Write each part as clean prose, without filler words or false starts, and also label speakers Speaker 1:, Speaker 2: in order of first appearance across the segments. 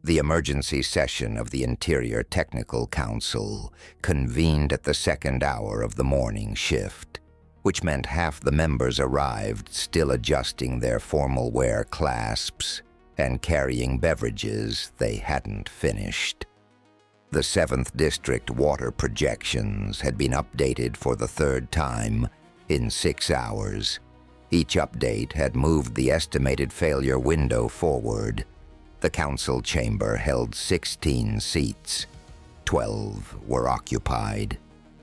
Speaker 1: The emergency session of the Interior Technical Council convened at the second hour of the morning shift, which meant half the members arrived still adjusting their formal wear clasps and carrying beverages they hadn't finished. The 7th District water projections had been updated for the third time in 6 hours. Each update had moved the estimated failure window forward. The council chamber held 16 seats. 12 were occupied.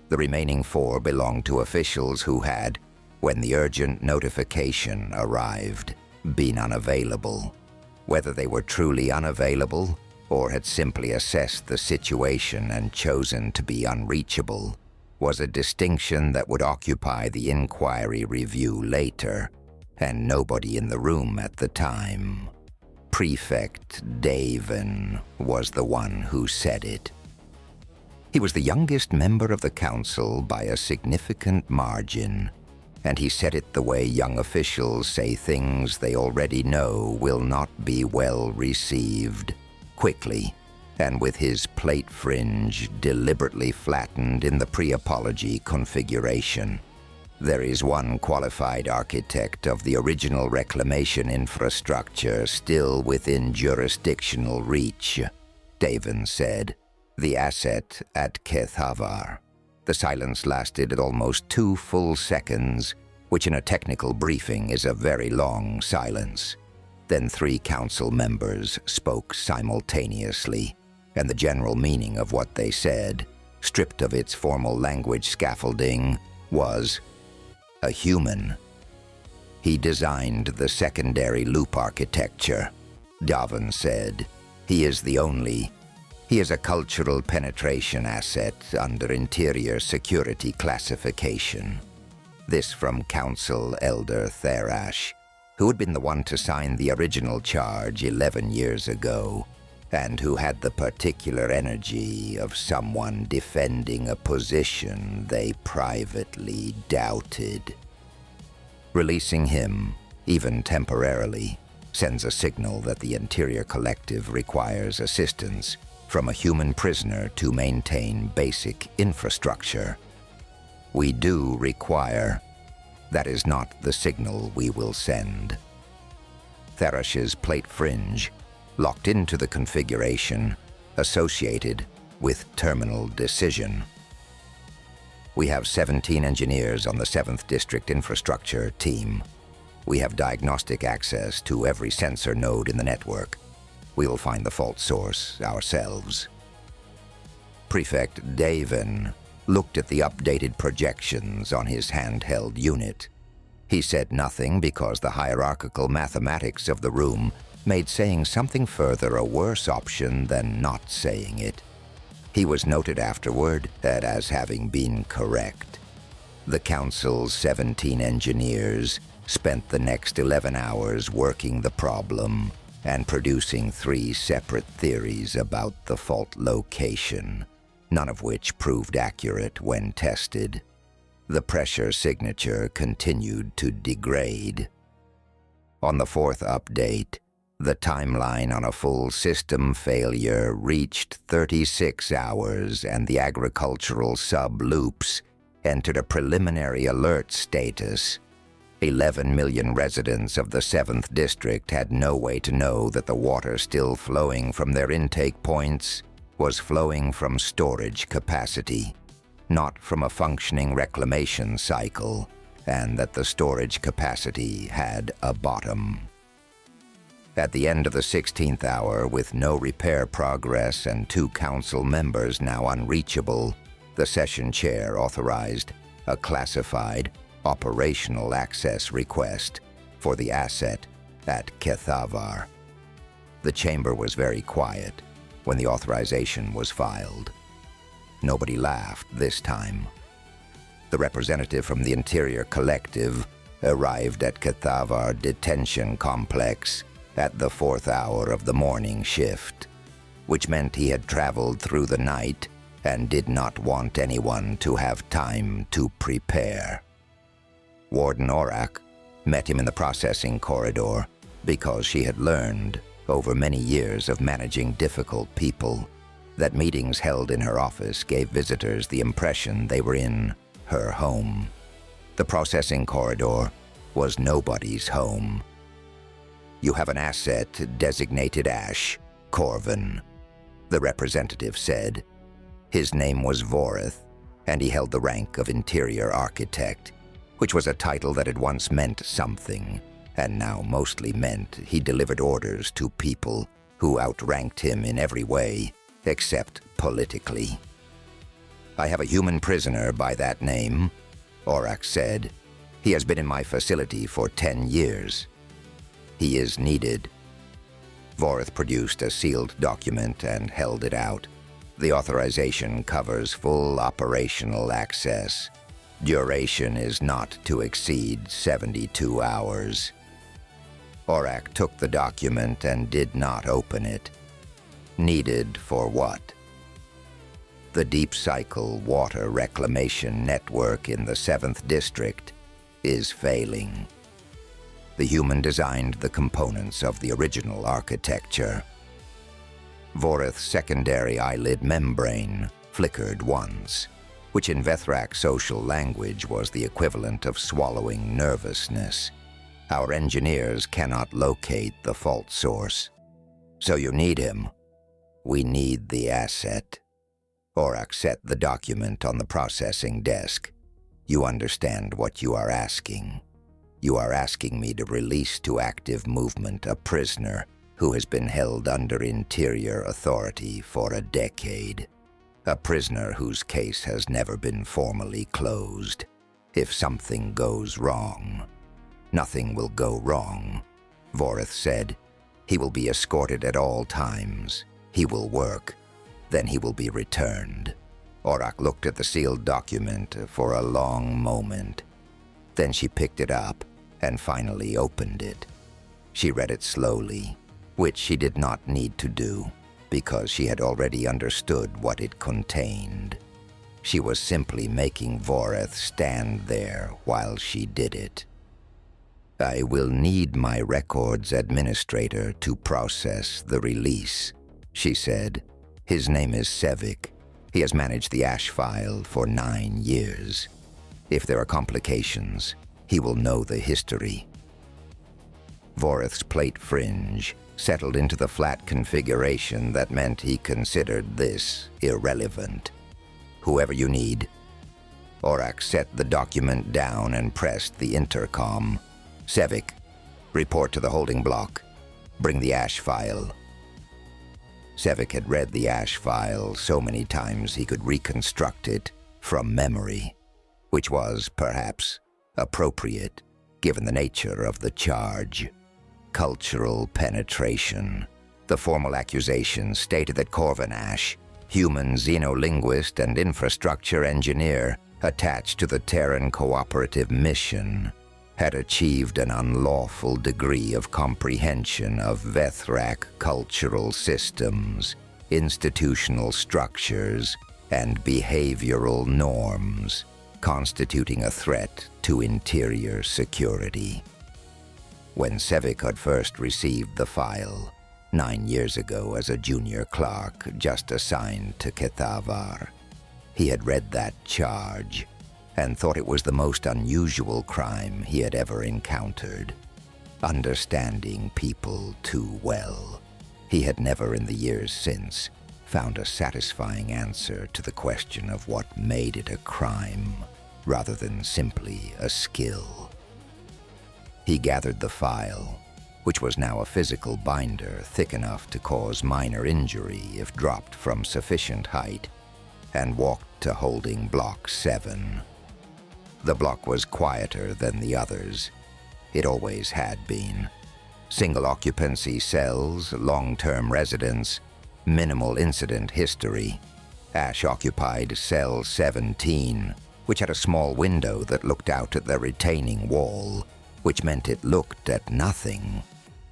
Speaker 1: The remaining 4 belonged to officials who had, when the urgent notification arrived, been unavailable. Whether they were truly unavailable or had simply assessed the situation and chosen to be unreachable was a distinction that would occupy the inquiry review later, and nobody in the room at the time. Prefect Davin was the one who said it. He was the youngest member of the council by a significant margin, and he said it the way young officials say things they already know will not be well received, quickly, and with his plate fringe deliberately flattened in the pre-apology configuration. There is one qualified architect of the original reclamation infrastructure still within jurisdictional reach, Davin said. The asset at Kethavar. The silence lasted almost 2 full seconds, which in a technical briefing is a very long silence. Then 3 council members spoke simultaneously, and the general meaning of what they said, stripped of its formal language scaffolding, was a human. He designed the secondary loop architecture, Davin said. He is a cultural penetration asset under interior security classification. This from Council Elder Therash, who had been the one to sign the original charge 11 years ago, and who had the particular energy of someone defending a position they privately doubted. Releasing him, even temporarily, sends a signal that the Interior Collective requires assistance from a human prisoner to maintain basic infrastructure. We do require. That is not the signal we will send. Therash's plate fringe locked into the configuration associated with terminal decision. We have 17 engineers on the 7th District infrastructure team. We have diagnostic access to every sensor node in the network. We will find the fault source ourselves. Prefect Davin looked at the updated projections on his handheld unit. He said nothing because the hierarchical mathematics of the room made saying something further a worse option than not saying it. He was noted afterward as having been correct. The council's 17 engineers spent the next 11 hours working the problem and producing 3 separate theories about the fault location, none of which proved accurate when tested. The pressure signature continued to degrade. On the 4th update, the timeline on a full system failure reached 36 hours, and the agricultural sub-loops entered a preliminary alert status. 11 million residents of the 7th District had no way to know that the water still flowing from their intake points was flowing from storage capacity, not from a functioning reclamation cycle, and that the storage capacity had a bottom. At the end of the 16th hour, with no repair progress and 2 council members now unreachable, the session chair authorized a classified operational access request for the asset at Kethavar. The chamber was very quiet when the authorization was filed. Nobody laughed this time. The representative from the Interior Collective arrived at Kethavar Detention Complex at the 4th hour of the morning shift, which meant he had traveled through the night and did not want anyone to have time to prepare. Warden Orak met him in the processing corridor because she had learned over many years of managing difficult people, that meetings held in her office gave visitors the impression they were in her home. The processing corridor was nobody's home. "You have an asset designated Ash, Corvan," the representative said. His name was Voreth, and he held the rank of Interior Architect, which was a title that had once meant something, and now mostly meant he delivered orders to people who outranked him in every way, except politically. "I have a human prisoner by that name," Aurak said. "He has been in my facility for 10 years. He is needed." Voreth produced a sealed document and held it out. "The authorization covers full operational access. Duration is not to exceed 72 hours. Aurak took the document and did not open it. Needed for what? "The Deep Cycle Water Reclamation Network in the 7th District is failing." The human designed the components of the original architecture. Voreth's secondary eyelid membrane flickered once, which in Vethrak social language was the equivalent of swallowing nervousness. "Our engineers cannot locate the fault source. So you need him. We need the asset." Aurak set the document on the processing desk. "You understand what you are asking. You are asking me to release to active movement a prisoner who has been held under interior authority for a decade. A prisoner whose case has never been formally closed. If something goes wrong." "Nothing will go wrong," Voreth said. "He will be escorted at all times. He will work. Then he will be returned." Aurak looked at the sealed document for a long moment. Then she picked it up and finally opened it. She read it slowly, which she did not need to do, because she had already understood what it contained. She was simply making Voreth stand there while she did it. "I will need my records administrator to process the release," she said. "His name is Sevik. He has managed the Ash file for 9 years. If there are complications, he will know the history." Voreth's plate fringe settled into the flat configuration that meant he considered this irrelevant. "Whoever you need." Aurak set the document down and pressed the intercom. "Sevik, report to the holding block. Bring the Ash file." Sevik had read the Ash file so many times he could reconstruct it from memory, which was, perhaps, appropriate given the nature of the charge. Cultural penetration. The formal accusation stated that Corvan Ash, human xenolinguist and infrastructure engineer attached to the Terran cooperative mission, had achieved an unlawful degree of comprehension of Vethrak cultural systems, institutional structures, and behavioral norms, constituting a threat to interior security. When Sevik had first received the file, 9 years ago as a junior clerk just assigned to Kethavar, he had read that charge and thought it was the most unusual crime he had ever encountered. Understanding people too well, he had never in the years since found a satisfying answer to the question of what made it a crime, rather than simply a skill. He gathered the file, which was now a physical binder thick enough to cause minor injury if dropped from sufficient height, and walked to holding Block 7. The block was quieter than the others. It always had been. Single occupancy cells, long-term residents, minimal incident history. Ash occupied cell 17, which had a small window that looked out at the retaining wall, which meant it looked at nothing.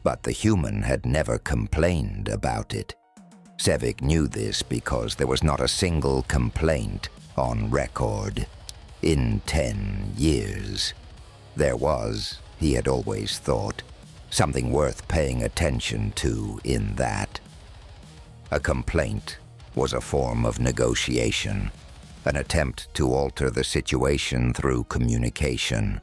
Speaker 1: But the human had never complained about it. Sevik knew this because there was not a single complaint on record. In 10 years. There was, he had always thought, something worth paying attention to in that. A complaint was a form of negotiation, an attempt to alter the situation through communication.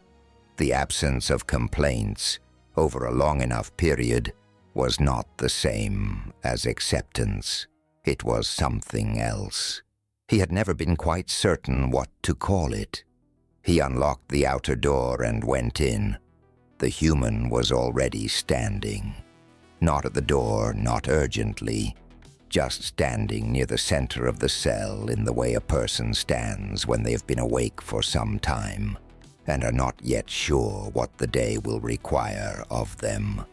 Speaker 1: The absence of complaints over a long enough period was not the same as acceptance. It was something else. He had never been quite certain what to call it. He unlocked the outer door and went in. The human was already standing. Not at the door, not urgently, just standing near the center of the cell in the way a person stands when they've been awake for some time and are not yet sure what the day will require of them.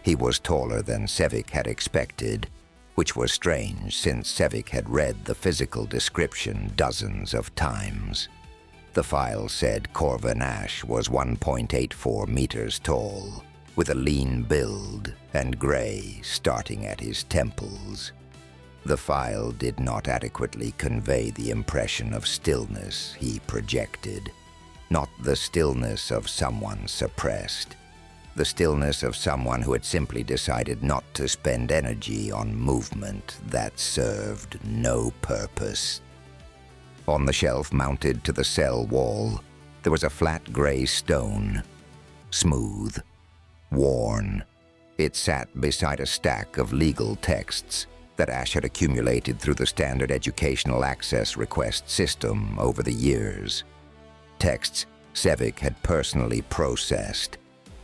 Speaker 1: He was taller than Sevik had expected, which was strange since Sevik had read the physical description dozens of times. The file said Corvan Ash was 1.84 meters tall, with a lean build and gray starting at his temples. The file did not adequately convey the impression of stillness he projected. Not the stillness of someone suppressed. The stillness of someone who had simply decided not to spend energy on movement that served no purpose. On the shelf mounted to the cell wall, there was a flat gray stone. Smooth. Worn. It sat beside a stack of legal texts that Ash had accumulated through the standard educational access request system over the years. Texts Sevik had personally processed,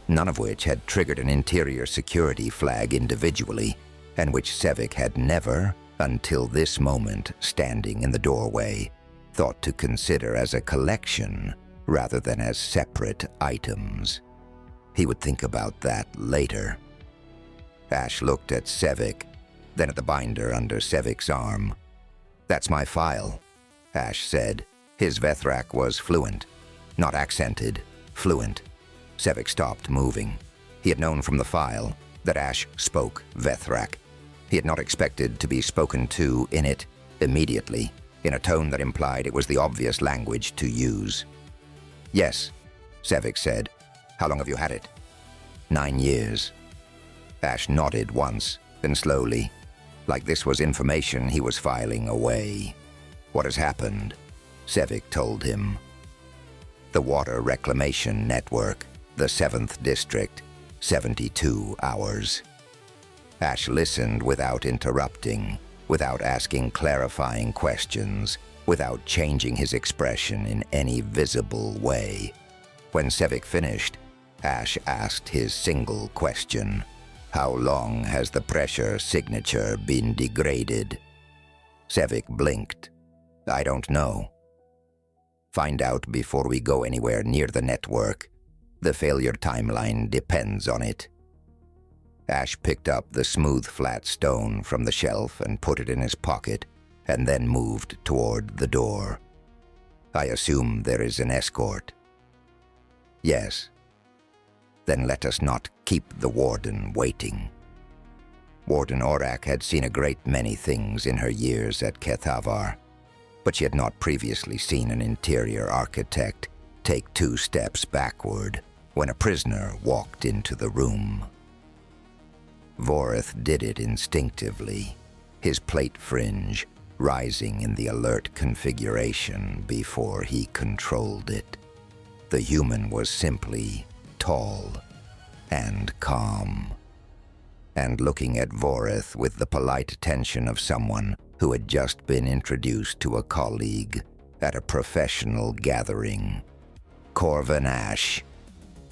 Speaker 1: none of which had triggered an interior security flag individually, and which Sevik had never, until this moment standing in the doorway, thought to consider as a collection rather than as separate items. He would think about that later. Ash looked at Sevik, then at the binder under Sevik's arm. "That's my file," Ash said. His Vethrak was fluent, not accented, fluent. Sevik stopped moving. He had known from the file that Ash spoke Vethrak. He had not expected to be spoken to in it immediately, in a tone that implied it was the obvious language to use. "Yes," Sevik said. "How long have you had it?" 9 years. Ash nodded once, then slowly, like this was information he was filing away. "What has happened?" Sevik told him. "The Water Reclamation Network, the 7th District, 72 hours. Ash listened without interrupting, without asking clarifying questions, without changing his expression in any visible way. When Sevik finished, Ash asked his single question. "How long has the pressure signature been degraded?" Sevik blinked. "I don't know." "Find out before we go anywhere near the network. The failure timeline depends on it." Ash picked up the smooth flat stone from the shelf and put it in his pocket, and then moved toward the door. "I assume there is an escort." "Yes." "Then let us not keep the warden waiting." Warden Orak had seen a great many things in her years at Kethavar, but she had not previously seen an interior architect take 2 steps backward when a prisoner walked into the room. Vorith did it instinctively, his plate fringe rising in the alert configuration before he controlled it. The human was simply tall and calm, and looking at Vorith with the polite attention of someone who had just been introduced to a colleague at a professional gathering. "Corvan Ash,"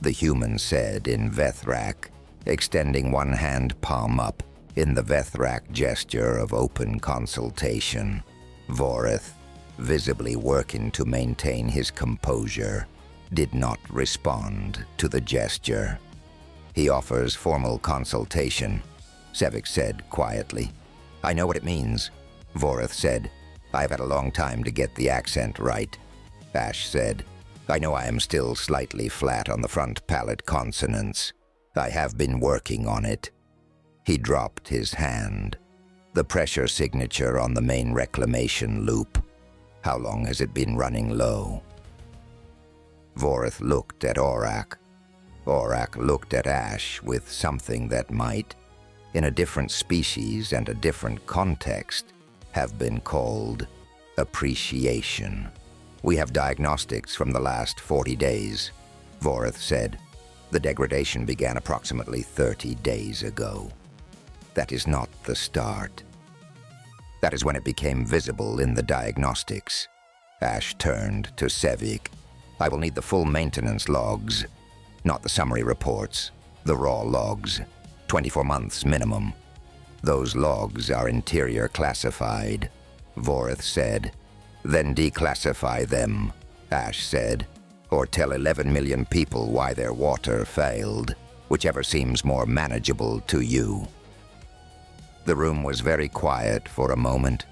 Speaker 1: the human said in Vethrak, extending one hand palm up in the Vethrak gesture of open consultation. Vorith, visibly working to maintain his composure, did not respond to the gesture. "He offers formal consultation," Sevik said quietly. "I know what it means," Vorith said. "I've had a long time to get the accent right." Ash said, "I know I am still slightly flat on the front palate consonants. I have been working on it." He dropped his hand. "The pressure signature on the main reclamation loop. How long has it been running low?" Vorith looked at Orak. Aurak looked at Ash with something that might, in a different species and a different context, have been called appreciation. "We have diagnostics from the last 40 days, Vorith said. "The degradation began approximately 30 days ago. That is not the start. That is when it became visible in the diagnostics." Ash turned to Sevik. "I will need the full maintenance logs, not the summary reports, the raw logs. 24 months minimum. Those logs are interior classified," Vorith said. "Then declassify them," Ash said, "or tell 11 million people why their water failed, whichever seems more manageable to you." The room was very quiet for a moment.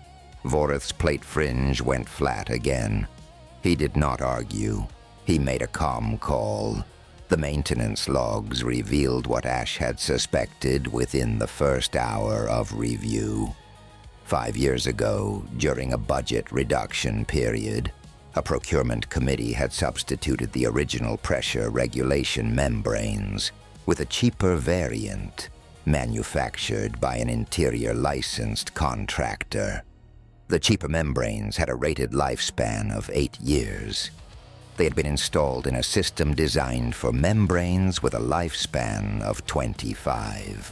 Speaker 1: Vorith's plate fringe went flat again. He did not argue. He made a calm call. The maintenance logs revealed what Ash had suspected within the first hour of review. 5 years ago, during a budget reduction period, a procurement committee had substituted the original pressure regulation membranes with a cheaper variant manufactured by an interior licensed contractor. The cheaper membranes had a rated lifespan of 8 years. They had been installed in a system designed for membranes with a lifespan of 25.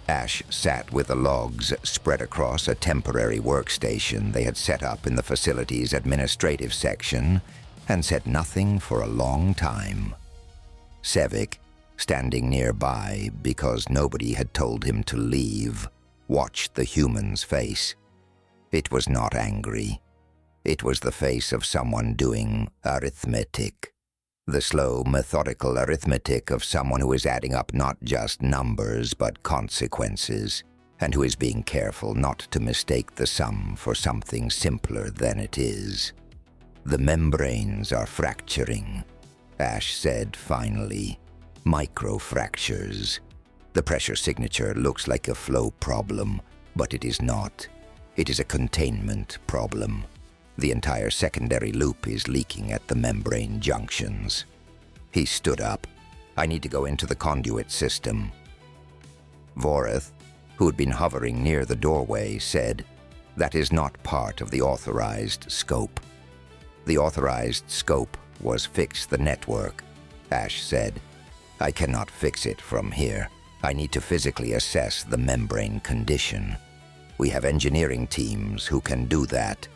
Speaker 1: Ash sat with the logs spread across a temporary workstation they had set up in the facility's administrative section and said nothing for a long time. Sevik, standing nearby because nobody had told him to leave, watched the human's face. It was not angry. It was the face of someone doing arithmetic. The slow, methodical arithmetic of someone who is adding up not just numbers but consequences, and who is being careful not to mistake the sum for something simpler than it is. "The membranes are fracturing," Ash said finally. "Microfractures. The pressure signature looks like a flow problem, but it is not. It is a containment problem. The entire secondary loop is leaking at the membrane junctions." He stood up. "I need to go into the conduit system." Vorith, who had been hovering near the doorway, said, "That is not part of the authorized scope." "The authorized scope was fix the network," Ash said. "I cannot fix it from here. I need to physically assess the membrane condition. We have engineering teams who can do that.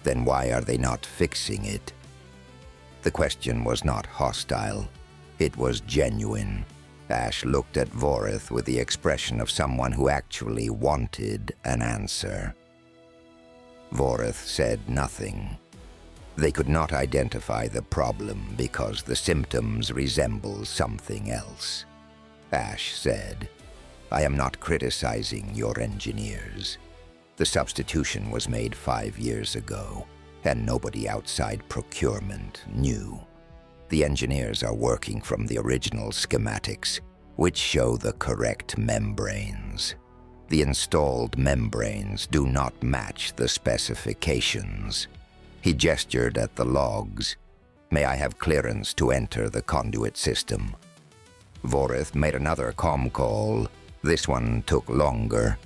Speaker 1: Then why are they not fixing it?" The question was not hostile. It was genuine. Ash looked at Vorith with the expression of someone who actually wanted an answer. Vorith said nothing. They could not identify the problem because the symptoms resemble something else. Ash said, "I am not criticizing your engineers. The substitution was made 5 years ago, and nobody outside procurement knew. The engineers are working from the original schematics, which show the correct membranes. The installed membranes do not match the specifications." He gestured at the logs. "May I have clearance to enter the conduit system?" Vorith made another comm call. This one took longer.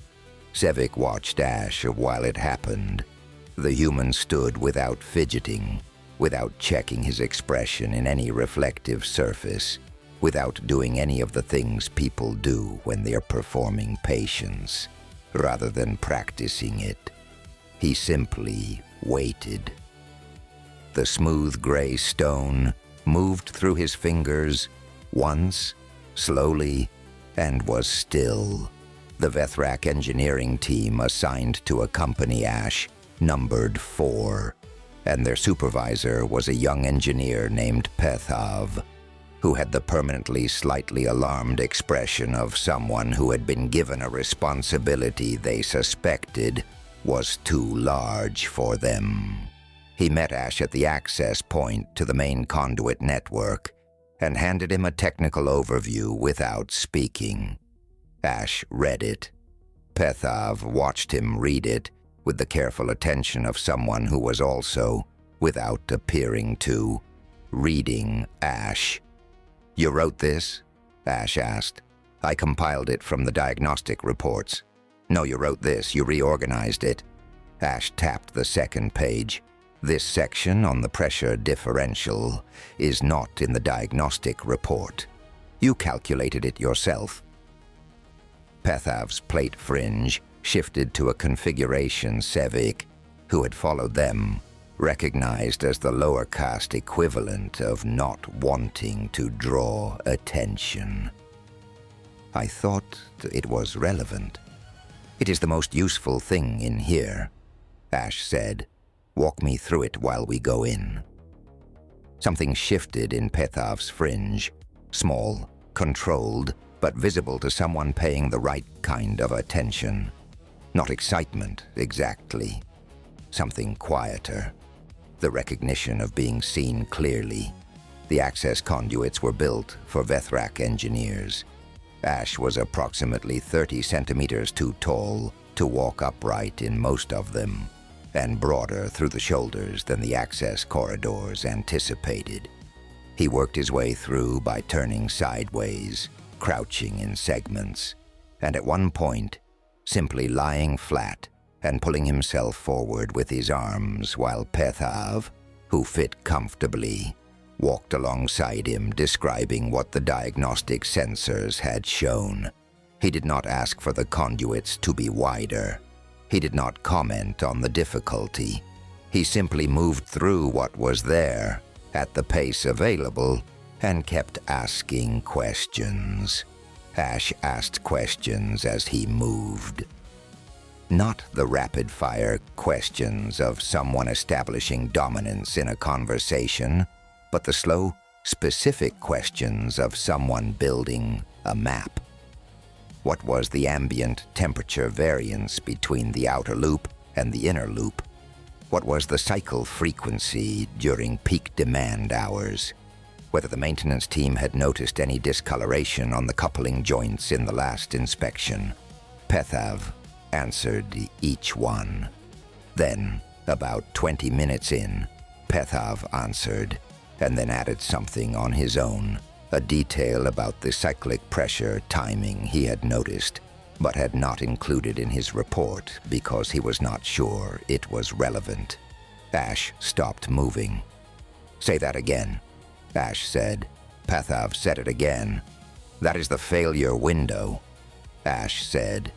Speaker 1: Sevik watched Ash while it happened. The human stood without fidgeting, without checking his expression in any reflective surface, without doing any of the things people do when they are performing patience, rather than practicing it. He simply waited. The smooth gray stone moved through his fingers once, slowly, and was still. The Vethrak engineering team assigned to accompany Ash numbered 4, and their supervisor was a young engineer named Pethav, who had the permanently slightly alarmed expression of someone who had been given a responsibility they suspected was too large for them. He met Ash at the access point to the main conduit network and handed him a technical overview without speaking. Ash read it. Pethav watched him read it with the careful attention of someone who was also, without appearing to, reading Ash. "You wrote this?" Ash asked. "I compiled it from the diagnostic reports." "No, you wrote this. You reorganized it." Ash tapped the second page. "This section on the pressure differential is not in the diagnostic report. You calculated it yourself." Pethav's plate fringe shifted to a configuration Sevik, who had followed them, recognized as the lower caste equivalent of not wanting to draw attention. "I thought it was relevant." "It is the most useful thing in here," Ash said. "Walk me through it while we go in." Something shifted in Pethav's fringe, small, controlled, but visible to someone paying the right kind of attention. Not excitement, exactly. Something quieter. The recognition of being seen clearly. The access conduits were built for Vethrak engineers. Ash was approximately 30 centimeters too tall to walk upright in most of them, and broader through the shoulders than the access corridors anticipated. He worked his way through by turning sideways, crouching in segments, and at one point, simply lying flat and pulling himself forward with his arms while Pethav, who fit comfortably, walked alongside him describing what the diagnostic sensors had shown. He did not ask for the conduits to be wider. He did not comment on the difficulty. He simply moved through what was there, at the pace available, and kept asking questions. Ash asked questions as he moved. Not the rapid-fire questions of someone establishing dominance in a conversation, but the slow, specific questions of someone building a map. What was the ambient temperature variance between the outer loop and the inner loop? What was the cycle frequency during peak demand hours? Whether the maintenance team had noticed any discoloration on the coupling joints in the last inspection. Pethav answered each one. Then, about 20 minutes in, Pethav answered, and then added something on his own, a detail about the cyclic pressure timing he had noticed, but had not included in his report because he was not sure it was relevant. Ash stopped moving. "Say that again," Ash said. Pethav said it again. "That is the failure window," Ash said.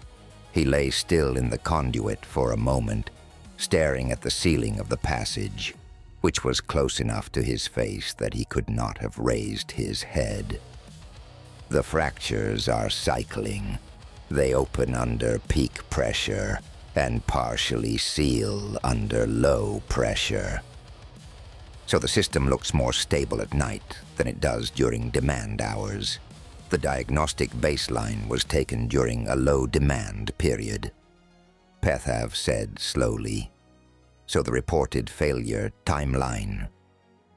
Speaker 1: He lay still in the conduit for a moment, staring at the ceiling of the passage, which was close enough to his face that he could not have raised his head. "The fractures are cycling. They open under peak pressure and partially seal under low pressure. So the system looks more stable at night than it does during demand hours. The diagnostic baseline was taken during a low-demand period," Pethav said slowly. "So the reported failure timeline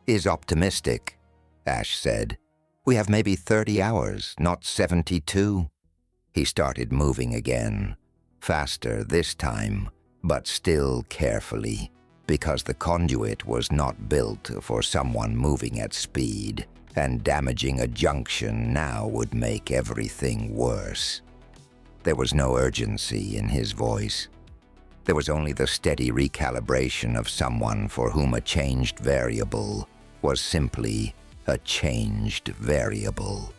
Speaker 1: is optimistic," Ash said. "We have maybe 30 hours, not 72. He started moving again, faster this time, but still carefully, because the conduit was not built for someone moving at speed, and damaging a junction now would make everything worse. There was no urgency in his voice. There was only the steady recalibration of someone for whom a changed variable was simply a changed variable,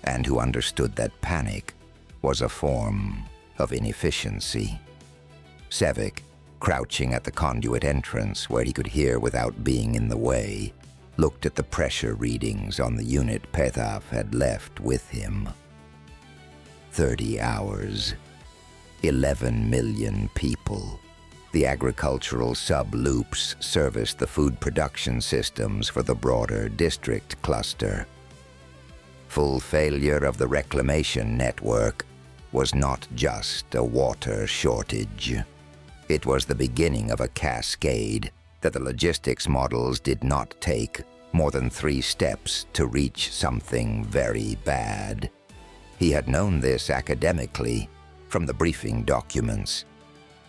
Speaker 1: and who understood that panic was a form of inefficiency. Sevik, crouching at the conduit entrance where he could hear without being in the way, looked at the pressure readings on the unit Pethav had left with him. 30 hours. 11 million people. The agricultural sub-loops serviced the food production systems for the broader district cluster. Full failure of the reclamation network was not just a water shortage. It was the beginning of a cascade that the logistics models did not take more than 3 steps to reach something very bad. He had known this academically from the briefing documents,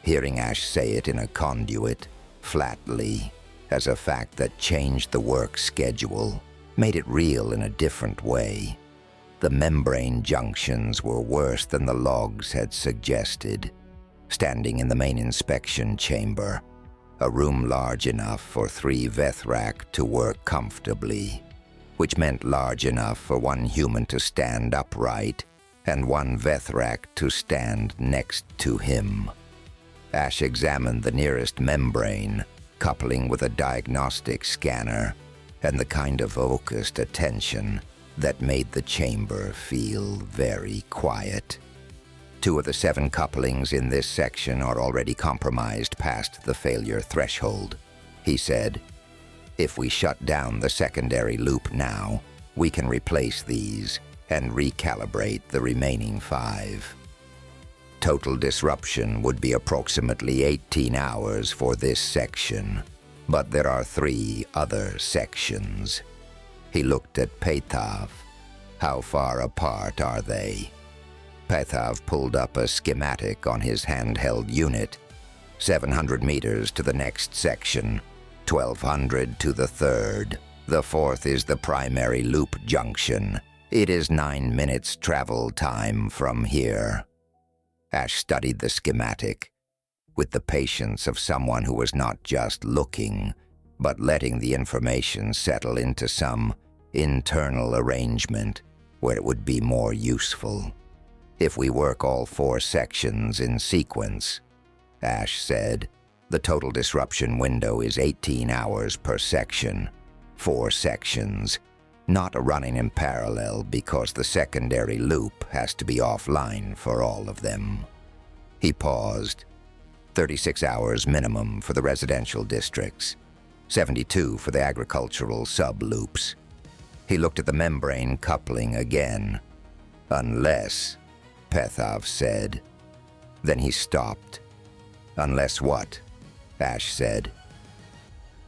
Speaker 1: hearing Ash say it in a conduit, flatly, as a fact that changed the work schedule, made it real in a different way. The membrane junctions were worse than the logs had suggested. Standing in the main inspection chamber, a room large enough for 3 Vethrak to work comfortably, which meant large enough for 1 human to stand upright and 1 Vethrak to stand next to him. Ash examined the nearest membrane, coupling with a diagnostic scanner, and the kind of focused attention that made the chamber feel very quiet. 2 of the 7 couplings in this section are already compromised past the failure threshold, he said. If we shut down the secondary loop now, we can replace these and recalibrate the remaining 5. Total disruption would be approximately 18 hours for this section, but there are 3 other sections. He looked at Pethav. How far apart are they? Pethav pulled up a schematic on his handheld unit. 700 meters to the next section, 1,200 to the third. The 4th is the primary loop junction. It is 9 minutes travel time from here. Ash studied the schematic with the patience of someone who was not just looking, but letting the information settle into some internal arrangement where it would be more useful. If we work all 4 sections in sequence, Ash said, the total disruption window is 18 hours per section, 4 sections, not running in parallel because the secondary loop has to be offline for all of them. He paused. 36 hours minimum for the residential districts, 72 for the agricultural sub-loops. He looked at the membrane coupling again. Unless, Pethav said. Then he stopped. Unless what? Ash said.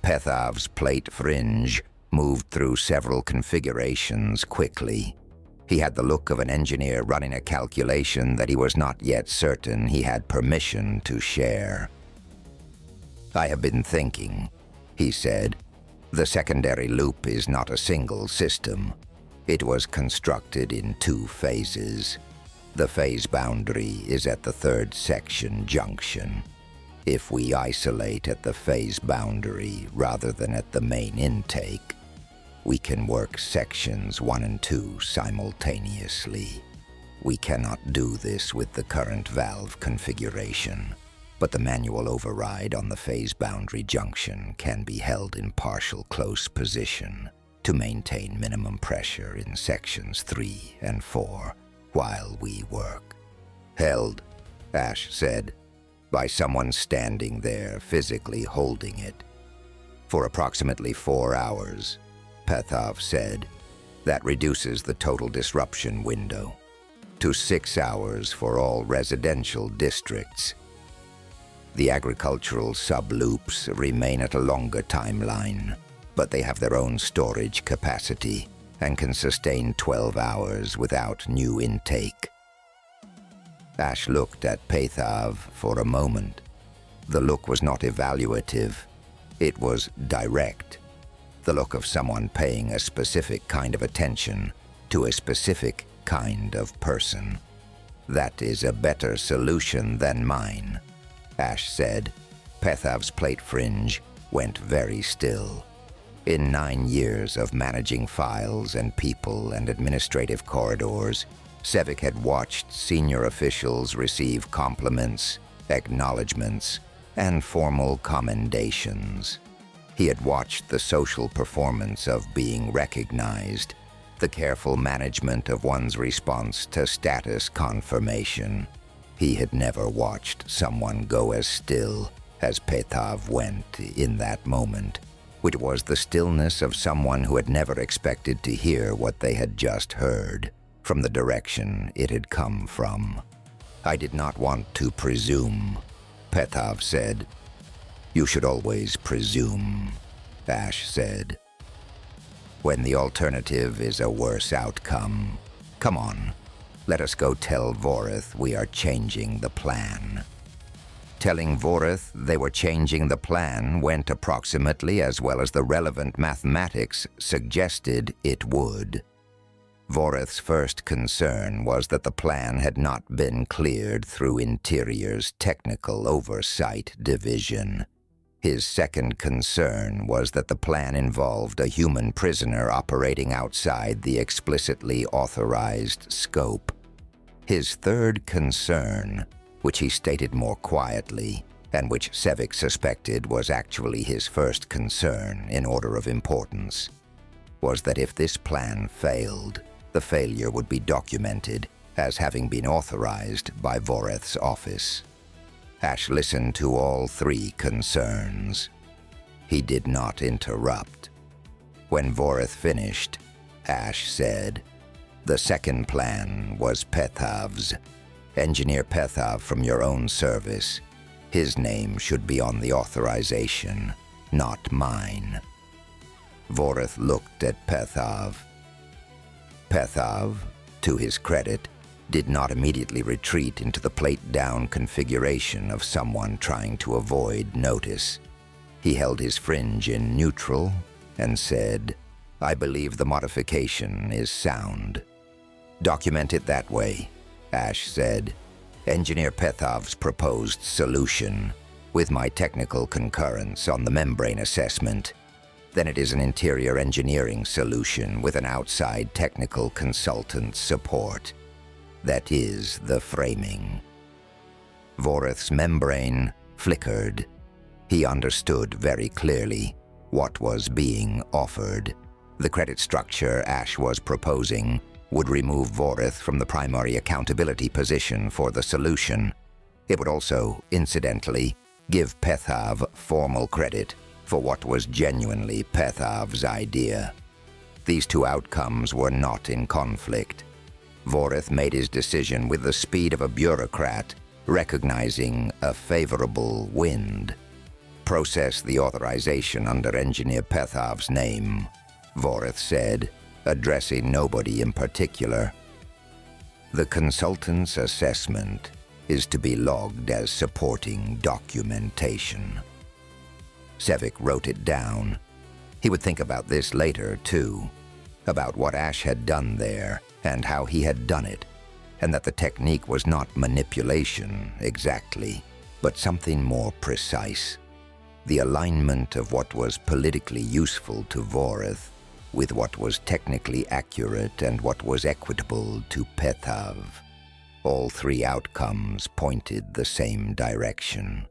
Speaker 1: Pethav's plate fringe moved through several configurations quickly. He had the look of an engineer running a calculation that he was not yet certain he had permission to share. I have been thinking, he said. The secondary loop is not a single system. It was constructed in 2 phases. The phase boundary is at the 3rd section junction. If we isolate at the phase boundary rather than at the main intake, we can work sections 1 and 2 simultaneously. We cannot do this with the current valve configuration, but the manual override on the phase boundary junction can be held in partial close position to maintain minimum pressure in sections 3 and 4 while we work. Held, Ash said, by someone standing there physically holding it. For approximately 4 hours, Pethav said. That reduces the total disruption window to 6 hours for all residential districts. The agricultural sub-loops remain at a longer timeline, but they have their own storage capacity and can sustain 12 hours without new intake. Ash looked at Pethav for a moment. The look was not evaluative. It was direct. The look of someone paying a specific kind of attention to a specific kind of person. That is a better solution than mine, Ash said. Pethav's plate fringe went very still. In 9 years of managing files and people and administrative corridors, Sevik had watched senior officials receive compliments, acknowledgments, and formal commendations. He had watched the social performance of being recognized, the careful management of one's response to status confirmation. He had never watched someone go as still as Pethav went in that moment, which was the stillness of someone who had never expected to hear what they had just heard from the direction it had come from. I did not want to presume, Pethav said. You should always presume, Ash said. When the alternative is a worse outcome, come on, let us go tell Vorith we are changing the plan. Telling Voreth they were changing the plan went approximately as well as the relevant mathematics suggested it would. Voreth's first concern was that the plan had not been cleared through Interior's Technical Oversight Division. His second concern was that the plan involved a human prisoner operating outside the explicitly authorized scope. His third concern, which he stated more quietly, and which Sevik suspected was actually his first concern in order of importance, was that if this plan failed, the failure would be documented as having been authorized by Voreth's office. Ash listened to all three concerns. He did not interrupt. When Voreth finished, Ash said, "The second plan was Pethav's. Engineer Pethav from your own service. His name should be on the authorization, not mine." Voreth looked at Pethav. Pethav, to his credit, did not immediately retreat into the plate-down configuration of someone trying to avoid notice. He held his fringe in neutral and said, "I believe the modification is sound." "Document it that way," Ash said. "Engineer Pethav's proposed solution, with my technical concurrence on the membrane assessment. Then it is an interior engineering solution with an outside technical consultant's support. That is the framing." Voreth's membrane flickered. He understood very clearly what was being offered. The credit structure Ash was proposing would remove Voreth from the primary accountability position for the solution. It would also, incidentally, give Pethav formal credit for what was genuinely Pethav's idea. These two outcomes were not in conflict. Voreth made his decision with the speed of a bureaucrat, recognizing a favorable wind. "Process the authorization under Engineer Pethav's name," Voreth said, addressing nobody in particular. "The consultant's assessment is to be logged as supporting documentation." Sevik wrote it down. He would think about this later, too, about what Ash had done there and how he had done it, and that the technique was not manipulation exactly, but something more precise. The alignment of what was politically useful to Voreth with what was technically accurate and what was equitable to Pethav. All three outcomes pointed the same direction.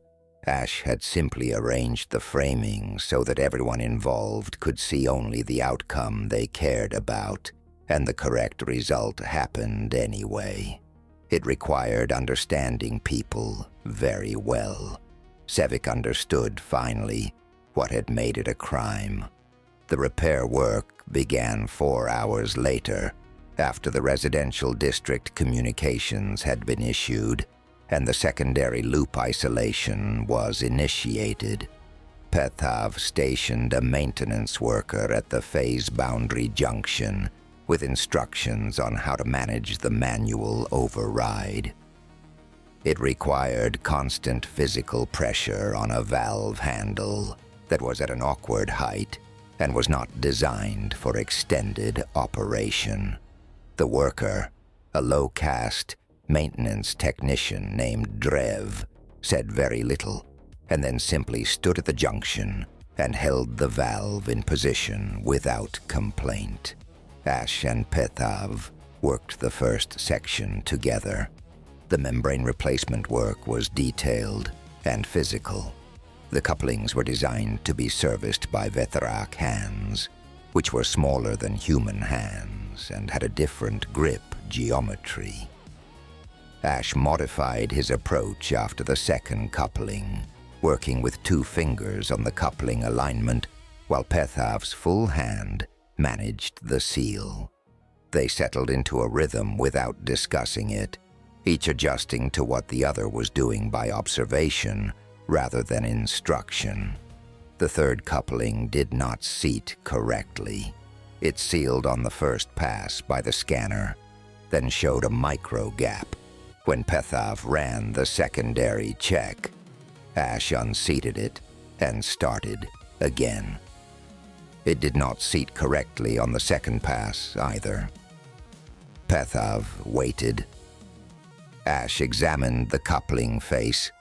Speaker 1: Ash had simply arranged the framing so that everyone involved could see only the outcome they cared about, and the correct result happened anyway. It required understanding people very well. Sevik understood, finally, what had made it a crime. The repair work began 4 hours later, after the residential district communications had been issued, and the secondary loop isolation was initiated. Pethav stationed a maintenance worker at the phase boundary junction with instructions on how to manage the manual override. It required constant physical pressure on a valve handle that was at an awkward height and was not designed for extended operation. The worker, a low-caste maintenance technician named Drev, said very little, and then simply stood at the junction and held the valve in position without complaint. Ash and Pethav worked the first section together. The membrane replacement work was detailed and physical. The couplings were designed to be serviced by Vethrak hands, which were smaller than human hands and had a different grip geometry. Ash modified his approach after the second coupling, working with 2 fingers on the coupling alignment, while Pethav's full hand managed the seal. They settled into a rhythm without discussing it, each adjusting to what the other was doing by observation rather than instruction. The third coupling did not seat correctly. It sealed on the first pass by the scanner, then showed a micro gap. When Pethav ran the secondary check, Ash unseated it and started again. It did not seat correctly on the second pass either. Pethav waited. Ash examined the coupling face,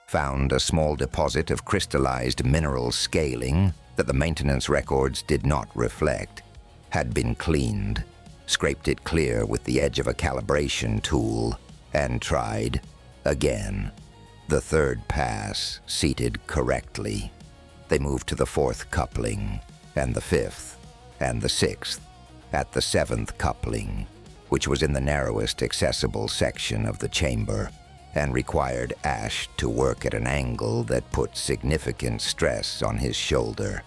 Speaker 1: found a small deposit of crystallized mineral scaling that the maintenance records did not reflect, had been cleaned, scraped it clear with the edge of a calibration tool, and tried again. The third pass seated correctly. They moved to the fourth coupling, and the fifth, and the sixth, at the seventh coupling, which was in the narrowest accessible section of the chamber, and required Ash to work at an angle that put significant stress on his shoulder.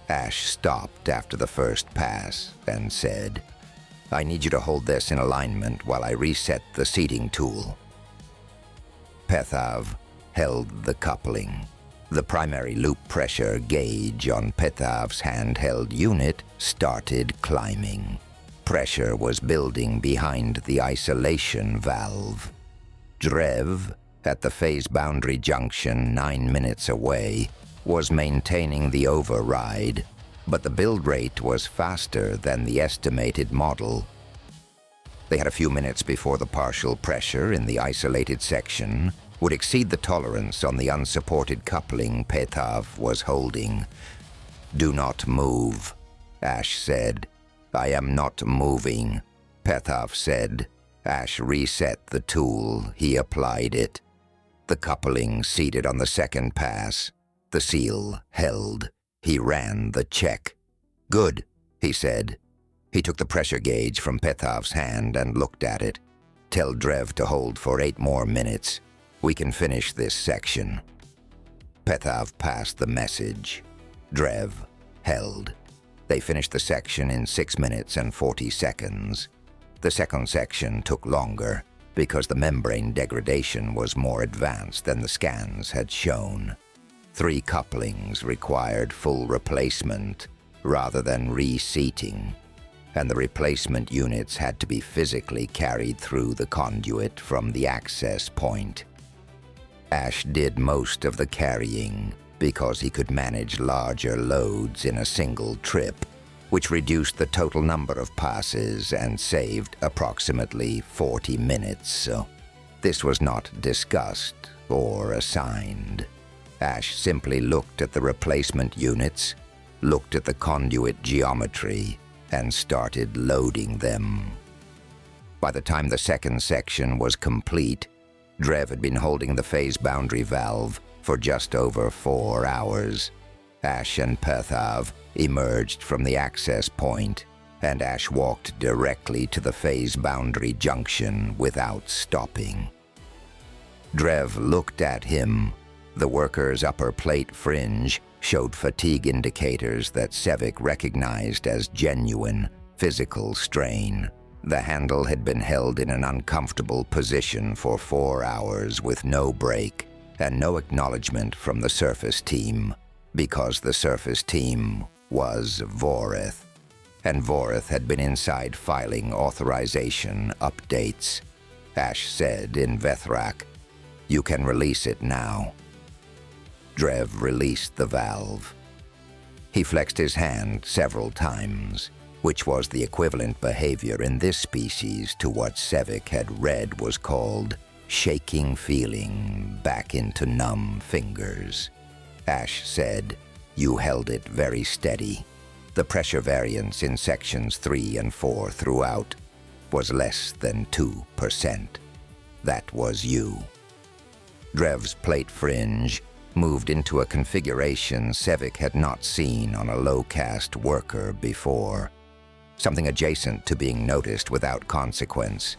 Speaker 1: Ash stopped after the first pass and said, "I need you to hold this in alignment while I reset the seating tool." Pethav held the coupling. The primary loop pressure gauge on Pethav's handheld unit started climbing. Pressure was building behind the isolation valve. Drev, at the phase boundary junction 9 minutes away, was maintaining the override, but the build rate was faster than the estimated model. They had a few minutes before the partial pressure in the isolated section would exceed the tolerance on the unsupported coupling Pethav was holding. "Do not move," Ash said. "I am not moving," Pethav said. Ash reset the tool. He applied it. The coupling seated on the second pass. The seal held. He ran the check. "Good," he said. He took the pressure gauge from Pethav's hand and looked at it. "Tell Drev to hold for 8 more minutes. We can finish this section." Pethav passed the message. Drev held. They finished the section in 6 minutes and 40 seconds. The second section took longer because the membrane degradation was more advanced than the scans had shown. 3 couplings required full replacement rather than reseating, and the replacement units had to be physically carried through the conduit from the access point. Ash did most of the carrying because he could manage larger loads in a single trip, which reduced the total number of passes and saved approximately 40 minutes. This was not discussed or assigned. Ash simply looked at the replacement units, looked at the conduit geometry, and started loading them. By the time the second section was complete, Drev had been holding the phase boundary valve for just over 4 hours. Ash and Pethav emerged from the access point, and Ash walked directly to the phase boundary junction without stopping. Drev looked at him. The worker's upper plate fringe showed fatigue indicators that Sevik recognized as genuine physical strain. The handle had been held in an uncomfortable position for 4 hours with no break and no acknowledgement from the surface team, because the surface team was Vorith, and Vorith had been inside filing authorization updates. Ash said in Vethrak, "You can release it now." Drev released the valve. He flexed his hand several times, which was the equivalent behavior in this species to what Sevik had read was called shaking feeling back into numb fingers. Ash said, "You held it very steady. The pressure variance in sections 3 and 4 throughout was less than 2%. That was you." Drev's plate fringe moved into a configuration Sevik had not seen on a low-caste worker before. Something adjacent to being noticed without consequence.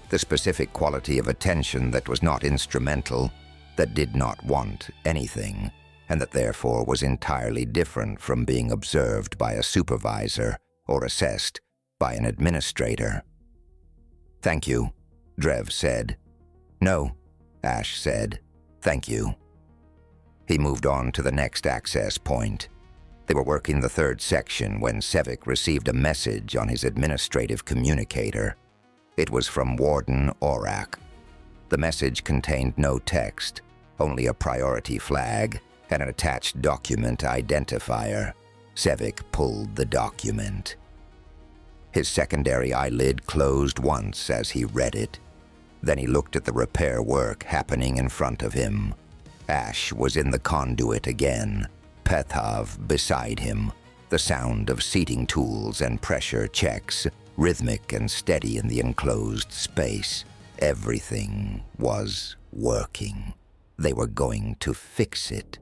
Speaker 1: The specific quality of attention that was not instrumental, that did not want anything, and that therefore was entirely different from being observed by a supervisor or assessed by an administrator. "Thank you," Drev said. "No," Ash said. "Thank you." He moved on to the next access point. They were working the third section when Sevik received a message on his administrative communicator. It was from Warden Orak. The message contained no text, only a priority flag and an attached document identifier. Sevik pulled the document. His secondary eyelid closed once as he read it. Then he looked at the repair work happening in front of him. Ash was in the conduit again, Pethav beside him, the sound of seating tools and pressure checks, rhythmic and steady in the enclosed space. Everything was working. They were going to fix it.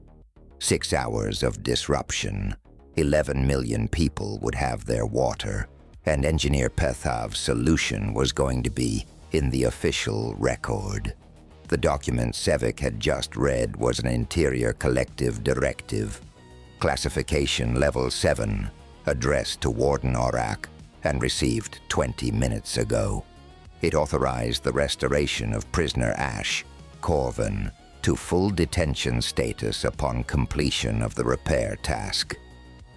Speaker 1: 6 hours of disruption. 11 million people would have their water, and Engineer Pethav's solution was going to be in the official record. The document Sevik had just read was an Interior Collective Directive. Classification Level 7, addressed to Warden Aurak, and received 20 minutes ago. It authorized the restoration of prisoner Ash, Corvan, to full detention status upon completion of the repair task.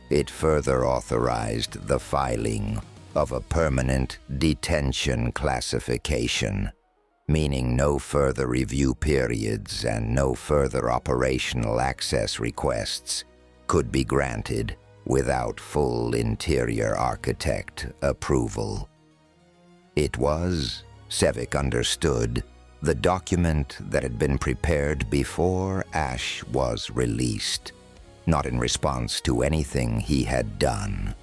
Speaker 1: It further authorized the filing of a permanent detention classification, meaning no further review periods and no further operational access requests could be granted without full interior architect approval. It was, Sevik understood, the document that had been prepared before Ash was released, not in response to anything he had done.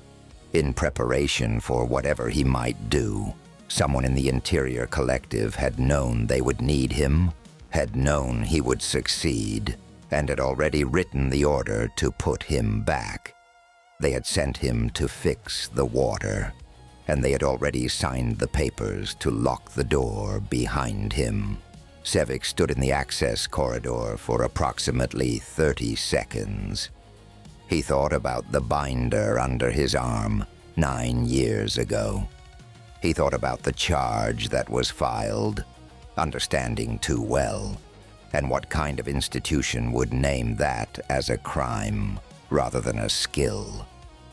Speaker 1: In preparation for whatever he might do, someone in the Interior Collective had known they would need him, had known he would succeed, and had already written the order to put him back. They had sent him to fix the water, and they had already signed the papers to lock the door behind him. Sevik stood in the access corridor for approximately 30 seconds. He thought about the binder under his arm 9 years ago. He thought about the charge that was filed, understanding too well, and what kind of institution would name that as a crime rather than a skill.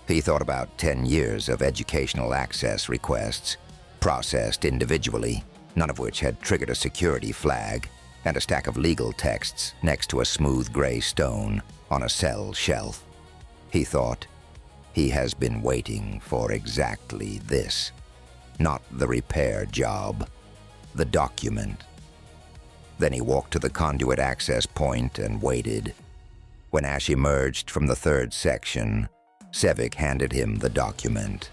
Speaker 1: He thought about 10 years of educational access requests, processed individually, none of which had triggered a security flag, and a stack of legal texts next to a smooth gray stone on a cell shelf. He thought, he has been waiting for exactly this. Not the repair job, the document. Then he walked to the conduit access point and waited. When Ash emerged from the third section, Sevik handed him the document.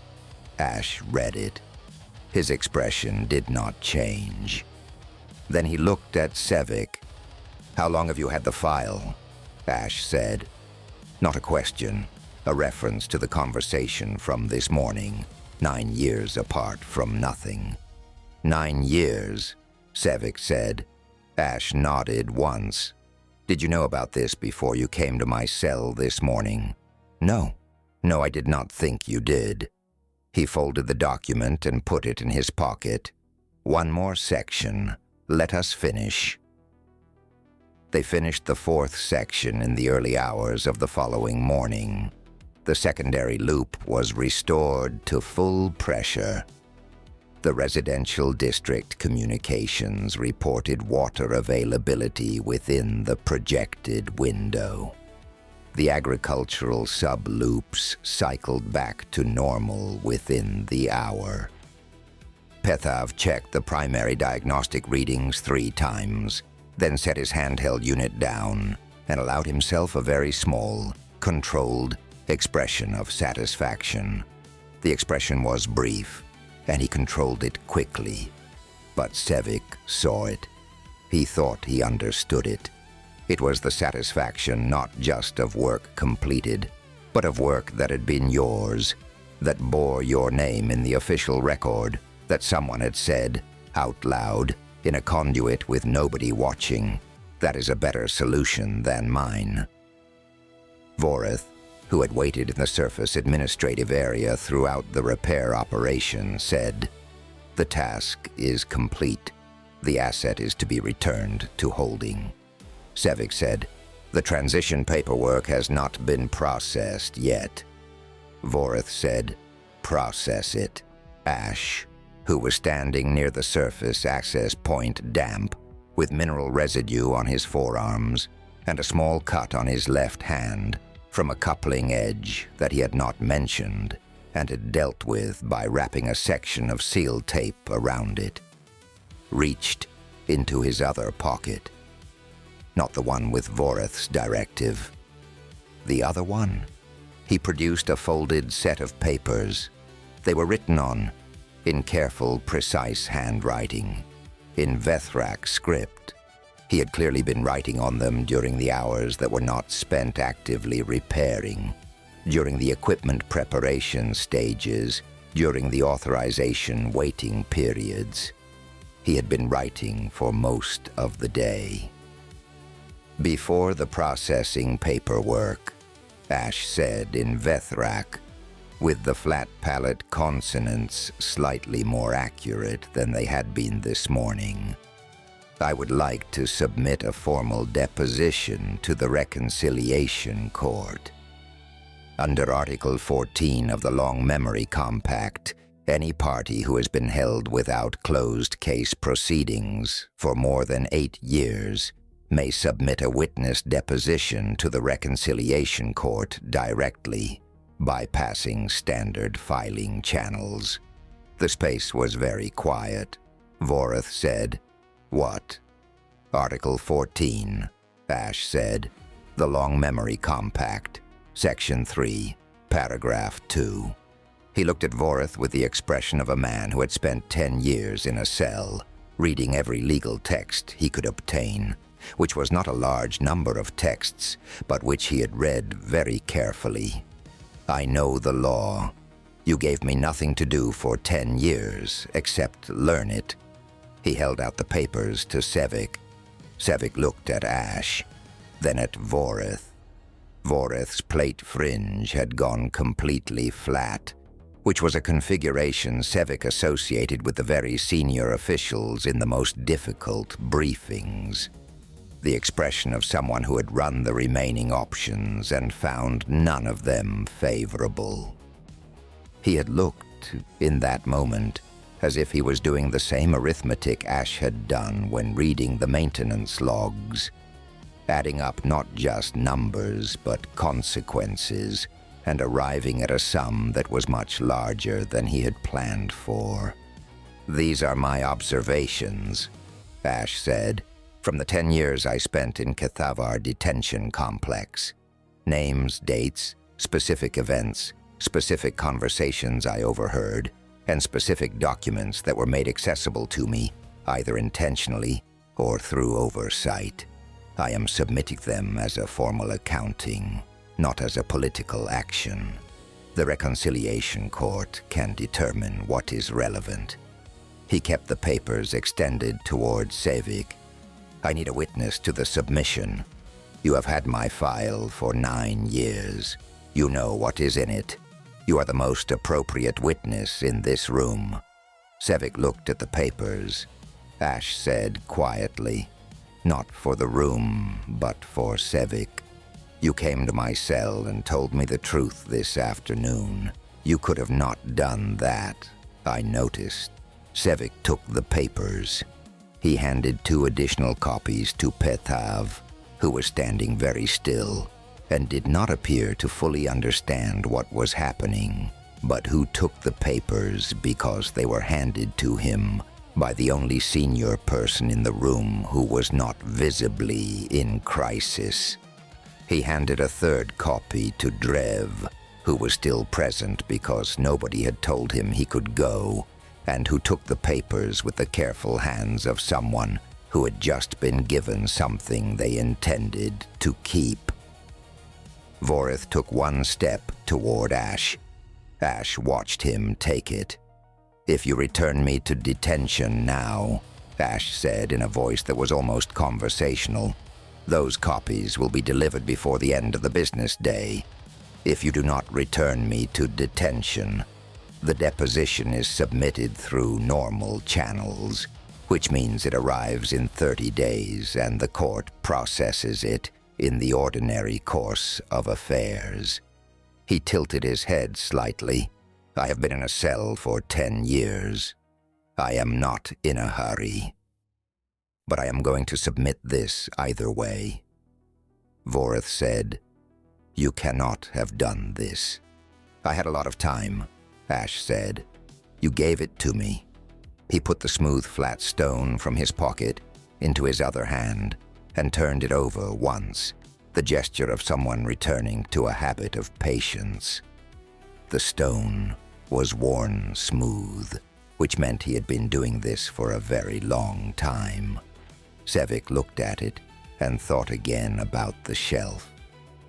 Speaker 1: Ash read it. His expression did not change. Then he looked at Sevik. "How long have you had the file?" Ash said. Not a question, a reference to the conversation from this morning, 9 years apart from nothing. 9 years, Sevik said. Ash nodded once. "Did you know about this before you came to my cell this morning?" "No. No, I did not think you did." He folded the document and put it in his pocket. "One more section. Let us finish." They finished the 4th section in the early hours of the following morning. The secondary loop was restored to full pressure. The residential district communications reported water availability within the projected window. The agricultural sub-loops cycled back to normal within the hour. Pethav checked the primary diagnostic readings 3 times, then set his handheld unit down and allowed himself a very small, controlled expression of satisfaction. The expression was brief, and he controlled it quickly. But Sevik saw it. He thought he understood it. It was the satisfaction not just of work completed, but of work that had been yours, that bore your name in the official record, that someone had said, out loud, in a conduit with nobody watching, "That is a better solution than mine." Vorith, who had waited in the surface administrative area throughout the repair operation, said, "The task is complete. The asset is to be returned to holding." Sevik said, "The transition paperwork has not been processed yet." Vorith said, "Process it." Ash, who was standing near the surface access point damp, with mineral residue on his forearms and a small cut on his left hand from a coupling edge that he had not mentioned and had dealt with by wrapping a section of seal tape around it. Reached into his other pocket. Not the one with Voreth's directive. The other one? He produced a folded set of papers. They were written on, in careful, precise handwriting, in Vethrak script. He had clearly been writing on them during the hours that were not spent actively repairing, during the equipment preparation stages, during the authorization waiting periods. He had been writing for most of the day. Before the processing paperwork, Ash said in Vethrak, with the flat palate consonants slightly more accurate than they had been this morning, I would like to submit a formal deposition to the Reconciliation Court. Under Article 14 of the Long Memory Compact, any party who has been held without closed case proceedings for more than 8 years may submit a witness deposition to the Reconciliation Court directly, bypassing standard filing channels. The space was very quiet. Voreth said, "What?" "Article 14, Ash said. "The Long Memory Compact, Section 3, Paragraph 2. He looked at Voreth with the expression of a man who had spent 10 years in a cell, reading every legal text he could obtain, which was not a large number of texts, but which he had read very carefully. "I know the law. You gave me nothing to do for 10 years, except learn it." He held out the papers to Sevik. Sevik looked at Ash, then at Voreth. Voreth's plate fringe had gone completely flat, which was a configuration Sevik associated with the very senior officials in the most difficult briefings. The expression of someone who had run the remaining options and found none of them favorable. He had looked, in that moment, as if he was doing the same arithmetic Ash had done when reading the maintenance logs, adding up not just numbers but consequences, and arriving at a sum that was much larger than he had planned for. "These are my observations," Ash said, "from the 10 years I spent in Kethavar Detention Complex. Names, dates, specific events, specific conversations I overheard, and specific documents that were made accessible to me, either intentionally or through oversight. I am submitting them as a formal accounting, not as a political action. The Reconciliation Court can determine what is relevant." He kept the papers extended toward Sevik. "I need a witness to the submission. You have had my file for 9 years. You know what is in it. You are the most appropriate witness in this room." Sevik looked at the papers. Ash said quietly, "Not for the room, but for Sevik. You came to my cell and told me the truth this afternoon. You could have not done that, I noticed." Sevik took the papers. He handed 2 additional copies to Pethav, who was standing very still and did not appear to fully understand what was happening, but who took the papers because they were handed to him by the only senior person in the room who was not visibly in crisis. He handed a 3rd copy to Drev, who was still present because nobody had told him he could go, and who took the papers with the careful hands of someone who had just been given something they intended to keep. Voreth took 1 step toward Ash. Ash watched him take it. "If you return me to detention now," Ash said in a voice that was almost conversational, "those copies will be delivered before the end of the business day. If you do not return me to detention, the deposition is submitted through normal channels, which means it arrives in 30 days and the court processes it in the ordinary course of affairs." He tilted his head slightly. "I have been in a cell for 10 years. I am not in a hurry." but I am going to submit this either way." Voreth said, "You cannot have done this." "I had a lot of time," Ash said. "You gave it to me." He put the smooth, flat stone from his pocket into his other hand and turned it over once, the gesture of someone returning to a habit of patience. The stone was worn smooth, which meant he had been doing this for a very long time. Sevik looked at it and thought again about the shelf,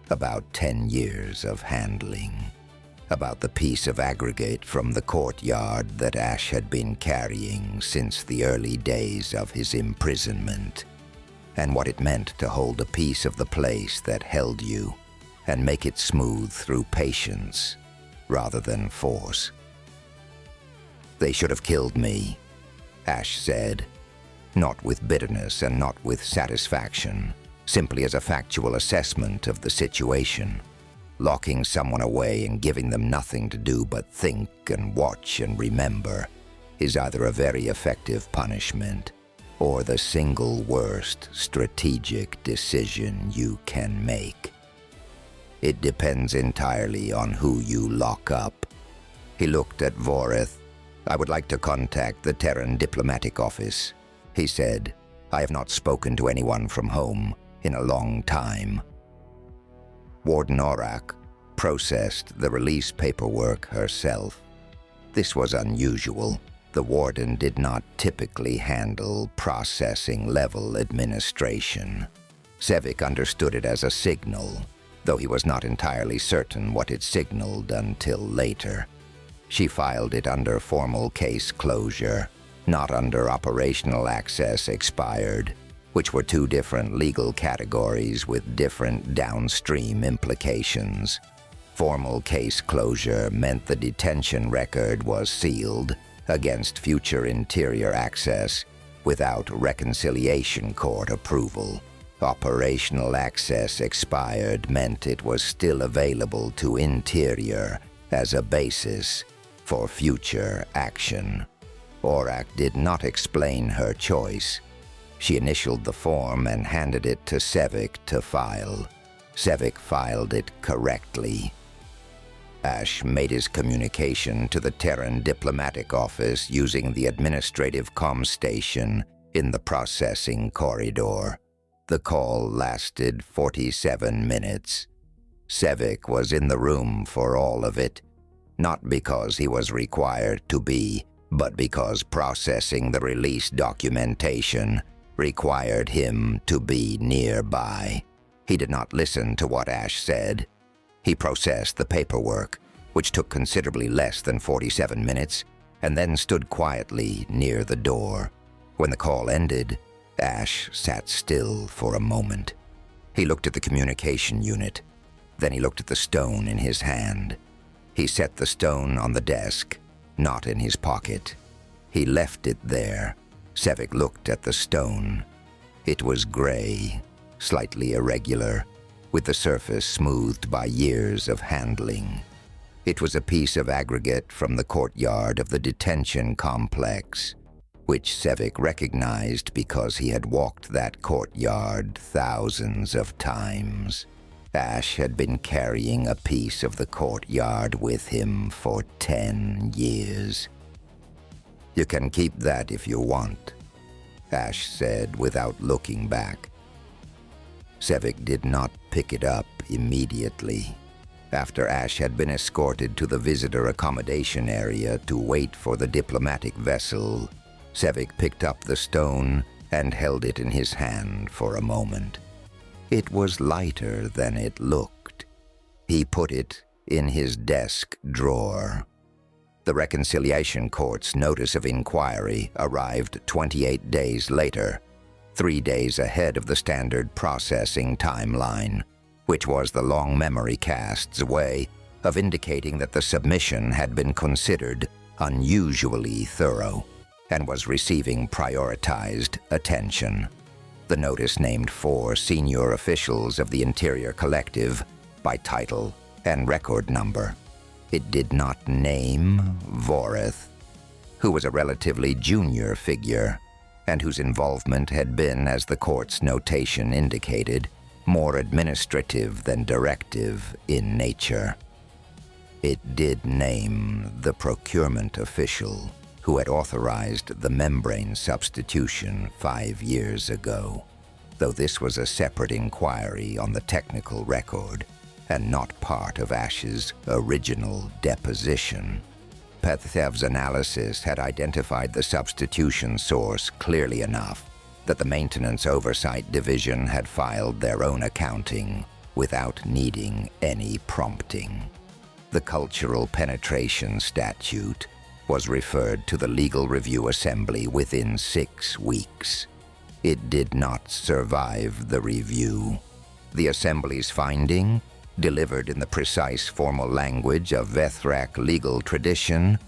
Speaker 1: about 10 years of handling, about the piece of aggregate from the courtyard that Ash had been carrying since the early days of his imprisonment, and what it meant to hold a piece of the place that held you and make it smooth through patience rather than force. "They should have killed me," Ash said, not with bitterness and not with satisfaction, simply as a factual assessment of the situation. Locking someone away and giving them nothing to do but think and watch and remember is either a very effective punishment or the single worst strategic decision you can make. It depends entirely on who you lock up. He looked at Voreth. "I would like to contact the Terran diplomatic office," he said. "I have not spoken to anyone from home in a long time." Warden Aurak processed the release paperwork herself. This was unusual. The warden did not typically handle processing-level administration. Sevik understood it as a signal, though he was not entirely certain what it signaled until later. She filed it under formal case closure, not under operational access expired, which were two different legal categories with different downstream implications. Formal case closure meant the detention record was sealed against future interior access without reconciliation court approval. Operational access expired meant it was still available to interior as a basis for future action. Aurak did not explain her choice. She initialed the form and handed it to Sevik to file. Sevik filed it correctly. Ash made his communication to the Terran diplomatic office using the administrative comm station in the processing corridor. The call lasted 47 minutes. Sevik was in the room for all of it, not because he was required to be, but because processing the release documentation required him to be nearby. He did not listen to what Ash said. He processed the paperwork, which took considerably less than 47 minutes, and then stood quietly near the door. When the call ended, Ash sat still for a moment. He looked at the communication unit. Then he looked at the stone in his hand. He set the stone on the desk, not in his pocket. He left it there. Sevik looked at the stone. It was gray, slightly irregular, with the surface smoothed by years of handling. It was a piece of aggregate from the courtyard of the detention complex, which Sevik recognized because he had walked that courtyard thousands of times. Ash had been carrying a piece of the courtyard with him for 10 years. "You can keep that if you want," Ash said without looking back. Sevik did not pick it up immediately. After Ash had been escorted to the visitor accommodation area to wait for the diplomatic vessel, Sevik picked up the stone and held it in his hand for a moment. It was lighter than it looked. He put it in his desk drawer. The Reconciliation Court's notice of inquiry arrived 28 days later, 3 days ahead of the standard processing timeline, which was the long memory cast's way of indicating that the submission had been considered unusually thorough and was receiving prioritized attention. The notice named 4 senior officials of the Interior Collective by title and record number. It did not name Voreth, who was a relatively junior figure and whose involvement had been, as the court's notation indicated, more administrative than directive in nature. It did name the procurement official who had authorized the membrane substitution 5 years ago, though this was a separate inquiry on the technical record and not part of Ash's original deposition. Pethav's analysis had identified the substitution source clearly enough that the Maintenance Oversight Division had filed their own accounting without needing any prompting. The Cultural Penetration Statute was referred to the Legal Review Assembly within 6 weeks. It did not survive the review. The Assembly's finding, delivered in the precise formal language of Vethrak legal tradition,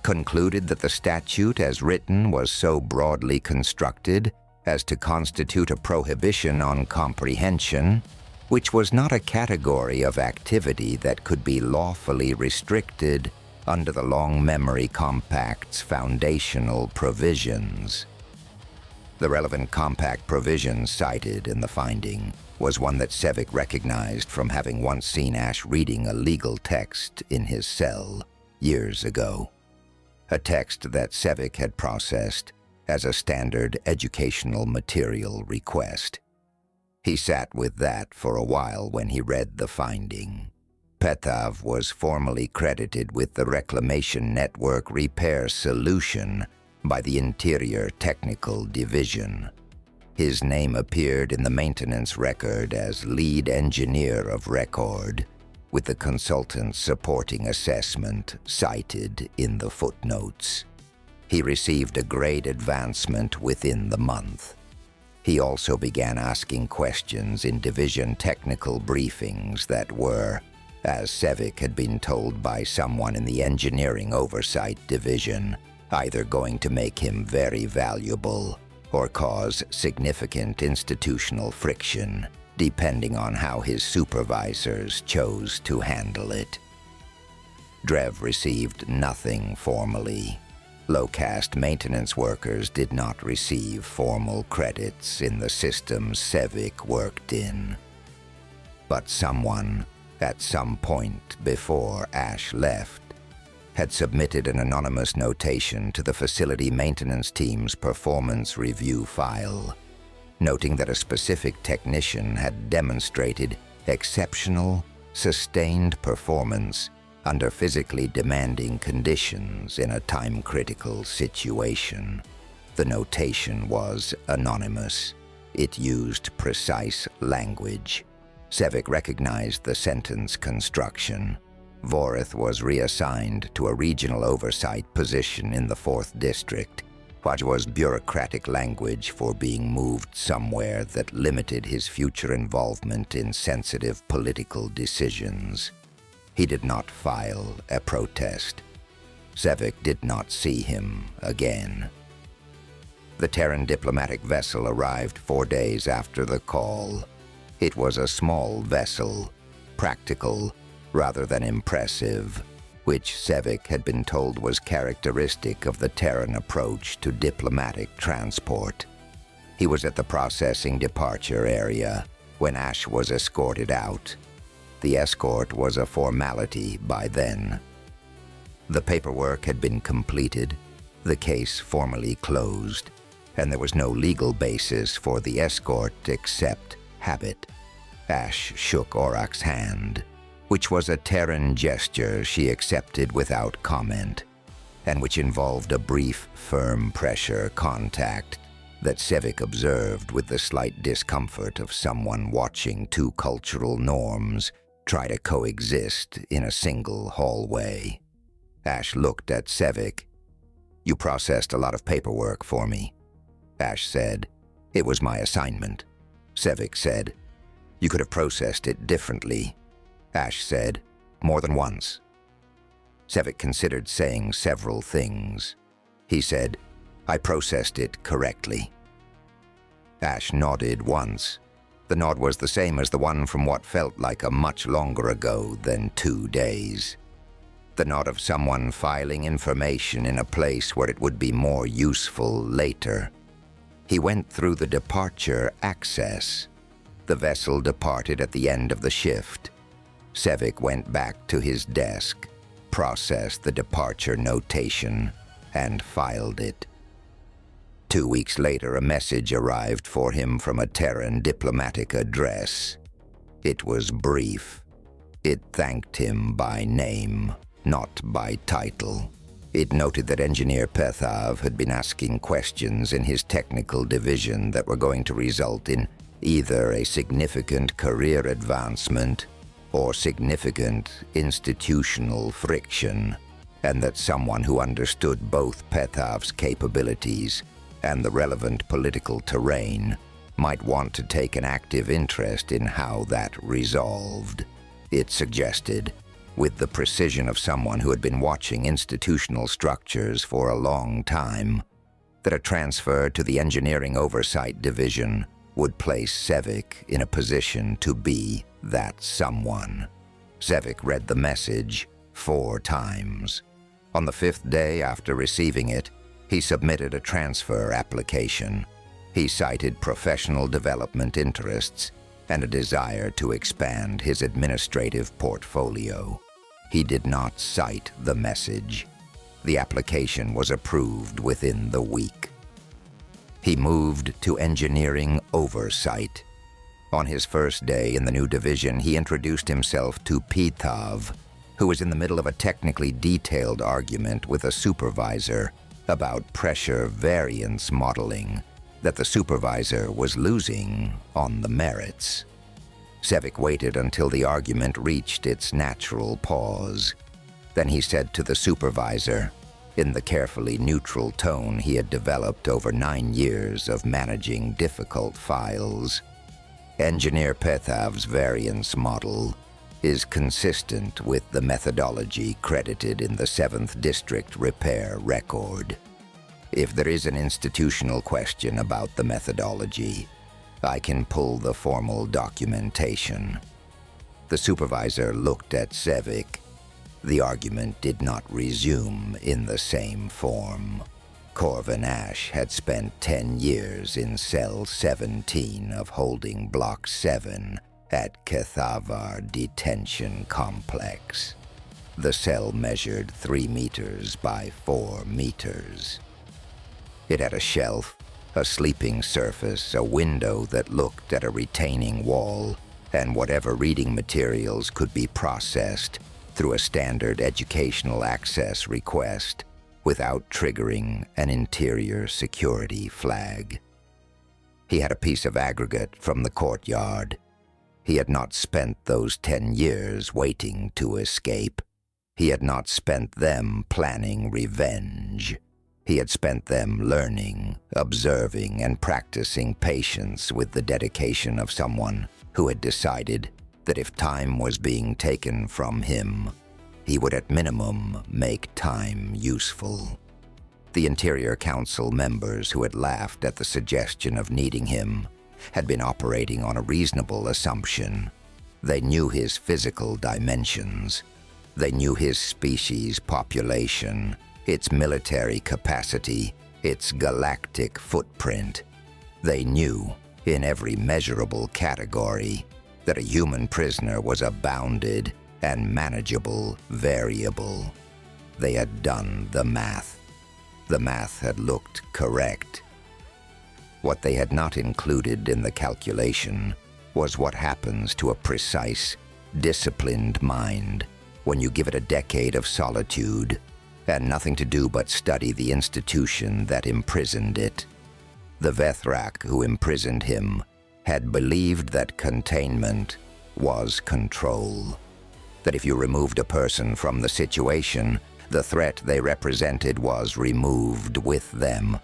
Speaker 1: concluded that the statute as written was so broadly constructed as to constitute a prohibition on comprehension, which was not a category of activity that could be lawfully restricted under the Long Memory Compact's foundational provisions. The relevant compact provision cited in the finding was one that Sevic recognized from having once seen Ash reading a legal text in his cell years ago. A text that Sevic had processed as a standard educational material request. He sat with that for a while when he read the finding. Pethav was formally credited with the Reclamation Network repair solution by the Interior Technical Division. His name appeared in the maintenance record as lead engineer of record, with the consultant's supporting assessment cited in the footnotes. He received a grade advancement within the month. He also began asking questions in division technical briefings that were, as Sevic had been told by someone in the Engineering Oversight Division, either going to make him very valuable or cause significant institutional friction, depending on how his supervisors chose to handle it. Drev received nothing formally. Low-caste maintenance workers did not receive formal credits in the systems Sevic worked in. But someone, at some point before Ash left, had submitted an anonymous notation to the facility maintenance team's performance review file, noting that a specific technician had demonstrated exceptional, sustained performance under physically demanding conditions in a time-critical situation. The notation was anonymous. It used precise language. Sevic recognized the sentence construction. Vorith was reassigned to a regional oversight position in the 4th District, which was bureaucratic language for being moved somewhere that limited his future involvement in sensitive political decisions. He did not file a protest. Sevic did not see him again. The Terran diplomatic vessel arrived 4 days after the call. It was a small vessel, practical rather than impressive, which Sevic had been told was characteristic of the Terran approach to diplomatic transport. He was at the processing departure area when Ash was escorted out. The escort was a formality by then. The paperwork had been completed, the case formally closed, and there was no legal basis for the escort except habit. Ash shook Auroch's hand, which was a Terran gesture she accepted without comment, and which involved a brief, firm pressure contact that Sevic observed with the slight discomfort of someone watching two cultural norms try to coexist in a single hallway. Ash looked at Sevic. "You processed a lot of paperwork for me," Ash said. "It was my assignment." Sevic said, "You could have processed it differently." Ash said, "More than once." Sevic considered saying several things. He said, "I processed it correctly." Ash nodded once. The nod was the same as the one from what felt like a much longer ago than 2 days. The nod of someone filing information in a place where it would be more useful later. He went through the departure access. The vessel departed at the end of the shift. Sevik went back to his desk, processed the departure notation, and filed it. 2 weeks later, a message arrived for him from a Terran diplomatic address. It was brief. It thanked him by name, not by title. It noted that Engineer Pethav had been asking questions in his technical division that were going to result in either a significant career advancement or significant institutional friction, and that someone who understood both Pethav's capabilities and the relevant political terrain might want to take an active interest in how that resolved. It suggested, with the precision of someone who had been watching institutional structures for a long time, that a transfer to the Engineering Oversight Division would place Sevik in a position to be that someone. Sevik read the message 4 times. On the 5th day after receiving it, he submitted a transfer application. He cited professional development interests and a desire to expand his administrative portfolio. He did not cite the message. The application was approved within the week. He moved to Engineering Oversight. On his first day in the new division, he introduced himself to Pethav, who was in the middle of a technically detailed argument with a supervisor about pressure variance modeling that the supervisor was losing on the merits. Sevik waited until the argument reached its natural pause. Then he said to the supervisor, in the carefully neutral tone he had developed over 9 years of managing difficult files, Engineer Pethav's variance model is consistent with the methodology credited in the 7th District repair record. If there is an institutional question about the methodology, I can pull the formal documentation. The supervisor looked at Sevik. The argument did not resume in the same form. Corvan Ash had spent 10 years in Cell 17 of Holding Block 7 at Kethavar Detention Complex. The cell measured 3 meters by 4 meters. It had a shelf, a sleeping surface, a window that looked at a retaining wall, and whatever reading materials could be processed through a standard educational access request without triggering an interior security flag. He had a piece of aggregate from the courtyard. He had not spent those 10 years waiting to escape. He had not spent them planning revenge. He had spent them learning, observing, and practicing patience with the dedication of someone who had decided that if time was being taken from him, he would at minimum make time useful. The Interior Council members who had laughed at the suggestion of needing him had been operating on a reasonable assumption. They knew his physical dimensions. They knew his species population, its military capacity, its galactic footprint. They knew, in every measurable category, that a human prisoner was a bounded and manageable variable. They had done the math. The math had looked correct. What they had not included in the calculation was what happens to a precise, disciplined mind when you give it a decade of solitude and nothing to do but study the institution that imprisoned it. The Vethrak who imprisoned him had believed that containment was control. That if you removed a person from the situation, the threat they represented was removed with them.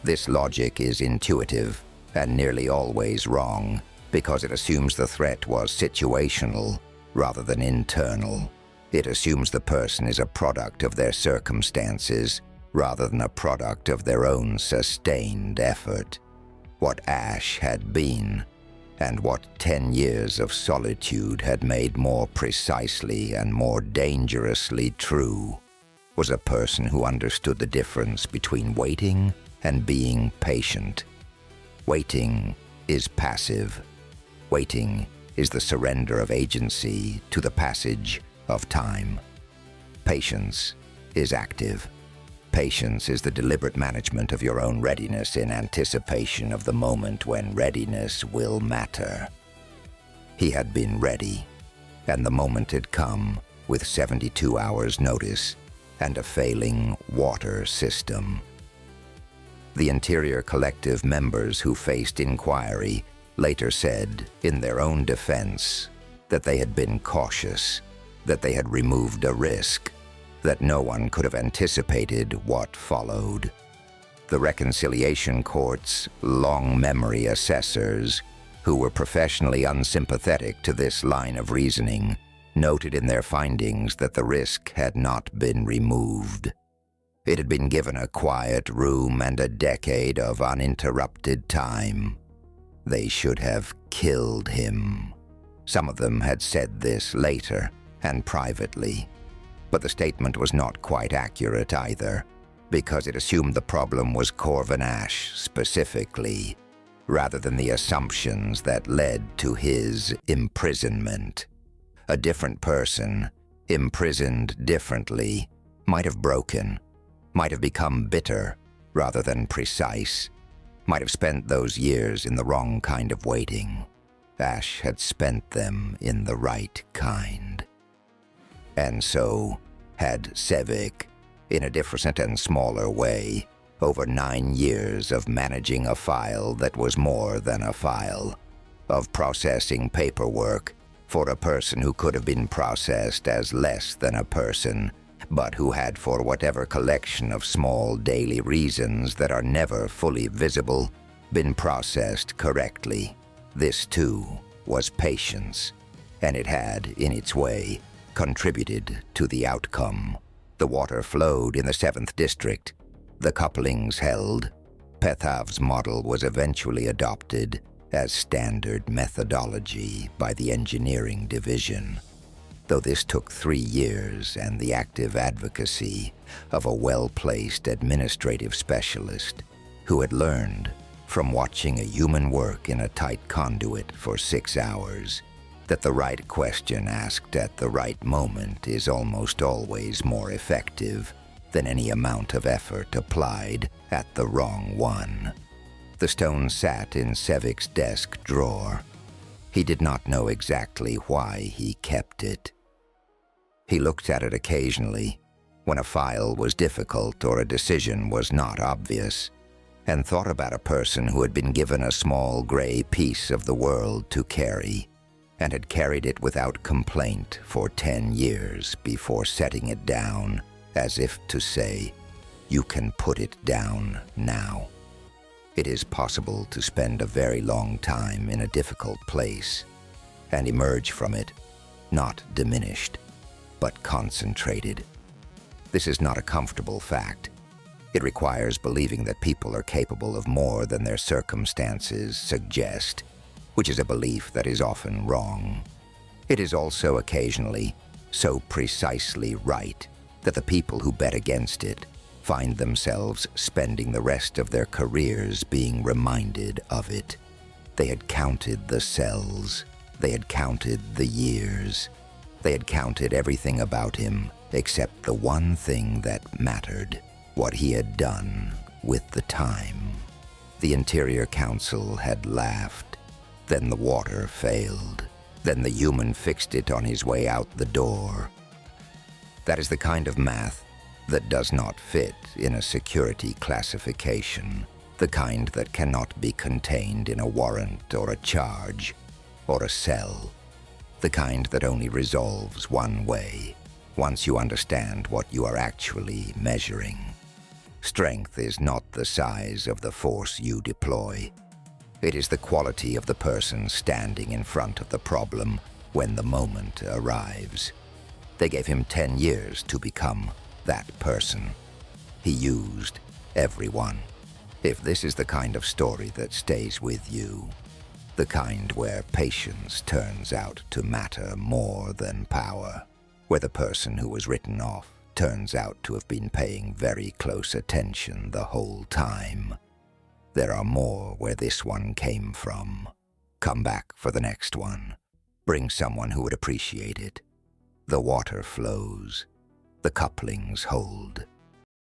Speaker 1: This logic is intuitive and nearly always wrong because it assumes the threat was situational rather than internal. It assumes the person is a product of their circumstances rather than a product of their own sustained effort. What Ash had been, and what 10 years of solitude had made more precisely and more dangerously true, was a person who understood the difference between waiting and being patient, Waiting is passive. Waiting is the surrender of agency to the passage of time. Patience is active. Patience is the deliberate management of your own readiness in anticipation of the moment when readiness will matter. He had been ready, and the moment had come with 72 hours' notice and a failing water system. The Interior Collective members who faced inquiry later said, in their own defense, that they had been cautious, that they had removed a risk, that no one could have anticipated what followed. The Reconciliation Court's long-memory assessors, who were professionally unsympathetic to this line of reasoning, noted in their findings that the risk had not been removed. It had been given a quiet room and a decade of uninterrupted time. They should have killed him. Some of them had said this later and privately. But the statement was not quite accurate either, because it assumed the problem was Corvan Ash specifically, rather than the assumptions that led to his imprisonment. A different person, imprisoned differently, might have broken, might have become bitter rather than precise, might have spent those years in the wrong kind of waiting. Ash had spent them in the right kind. And so had Sevik, in a different and smaller way, over 9 years of managing a file that was more than a file, of processing paperwork for a person who could have been processed as less than a person, but who had, for whatever collection of small daily reasons that are never fully visible, been processed correctly. This, too, was patience, and it had, in its way, contributed to the outcome. The water flowed in the 7th District. The couplings held. Pethav's model was eventually adopted as standard methodology by the engineering division, though this took 3 years and the active advocacy of a well-placed administrative specialist who had learned from watching a human work in a tight conduit for 6 hours that the right question asked at the right moment is almost always more effective than any amount of effort applied at the wrong one. The stone sat in Sevik's desk drawer. He did not know exactly why he kept it. He looked at it occasionally, when a file was difficult or a decision was not obvious, and thought about a person who had been given a small gray piece of the world to carry, and had carried it without complaint for 10 years before setting it down, as if to say, "You can put it down now." It is possible to spend a very long time in a difficult place and emerge from it, not diminished, but concentrated. This is not a comfortable fact. It requires believing that people are capable of more than their circumstances suggest, which is a belief that is often wrong. It is also occasionally so precisely right that the people who bet against it find themselves spending the rest of their careers being reminded of it. They had counted the cells. They had counted the years. They had counted everything about him except the one thing that mattered, what he had done with the time. The Interior Council had laughed. Then the water failed. Then the human fixed it on his way out the door. That is the kind of math that does not fit in a security classification, the kind that cannot be contained in a warrant or a charge or a cell, the kind that only resolves one way, once you understand what you are actually measuring. Strength is not the size of the force you deploy. It is the quality of the person standing in front of the problem when the moment arrives. They gave him 10 years to become that person. He used everyone. If this is the kind of story that stays with you, the kind where patience turns out to matter more than power, where the person who was written off turns out to have been paying very close attention the whole time, There are more where this one came from. Come back for the next one. Bring someone who would appreciate it. The water flows. The couplings hold.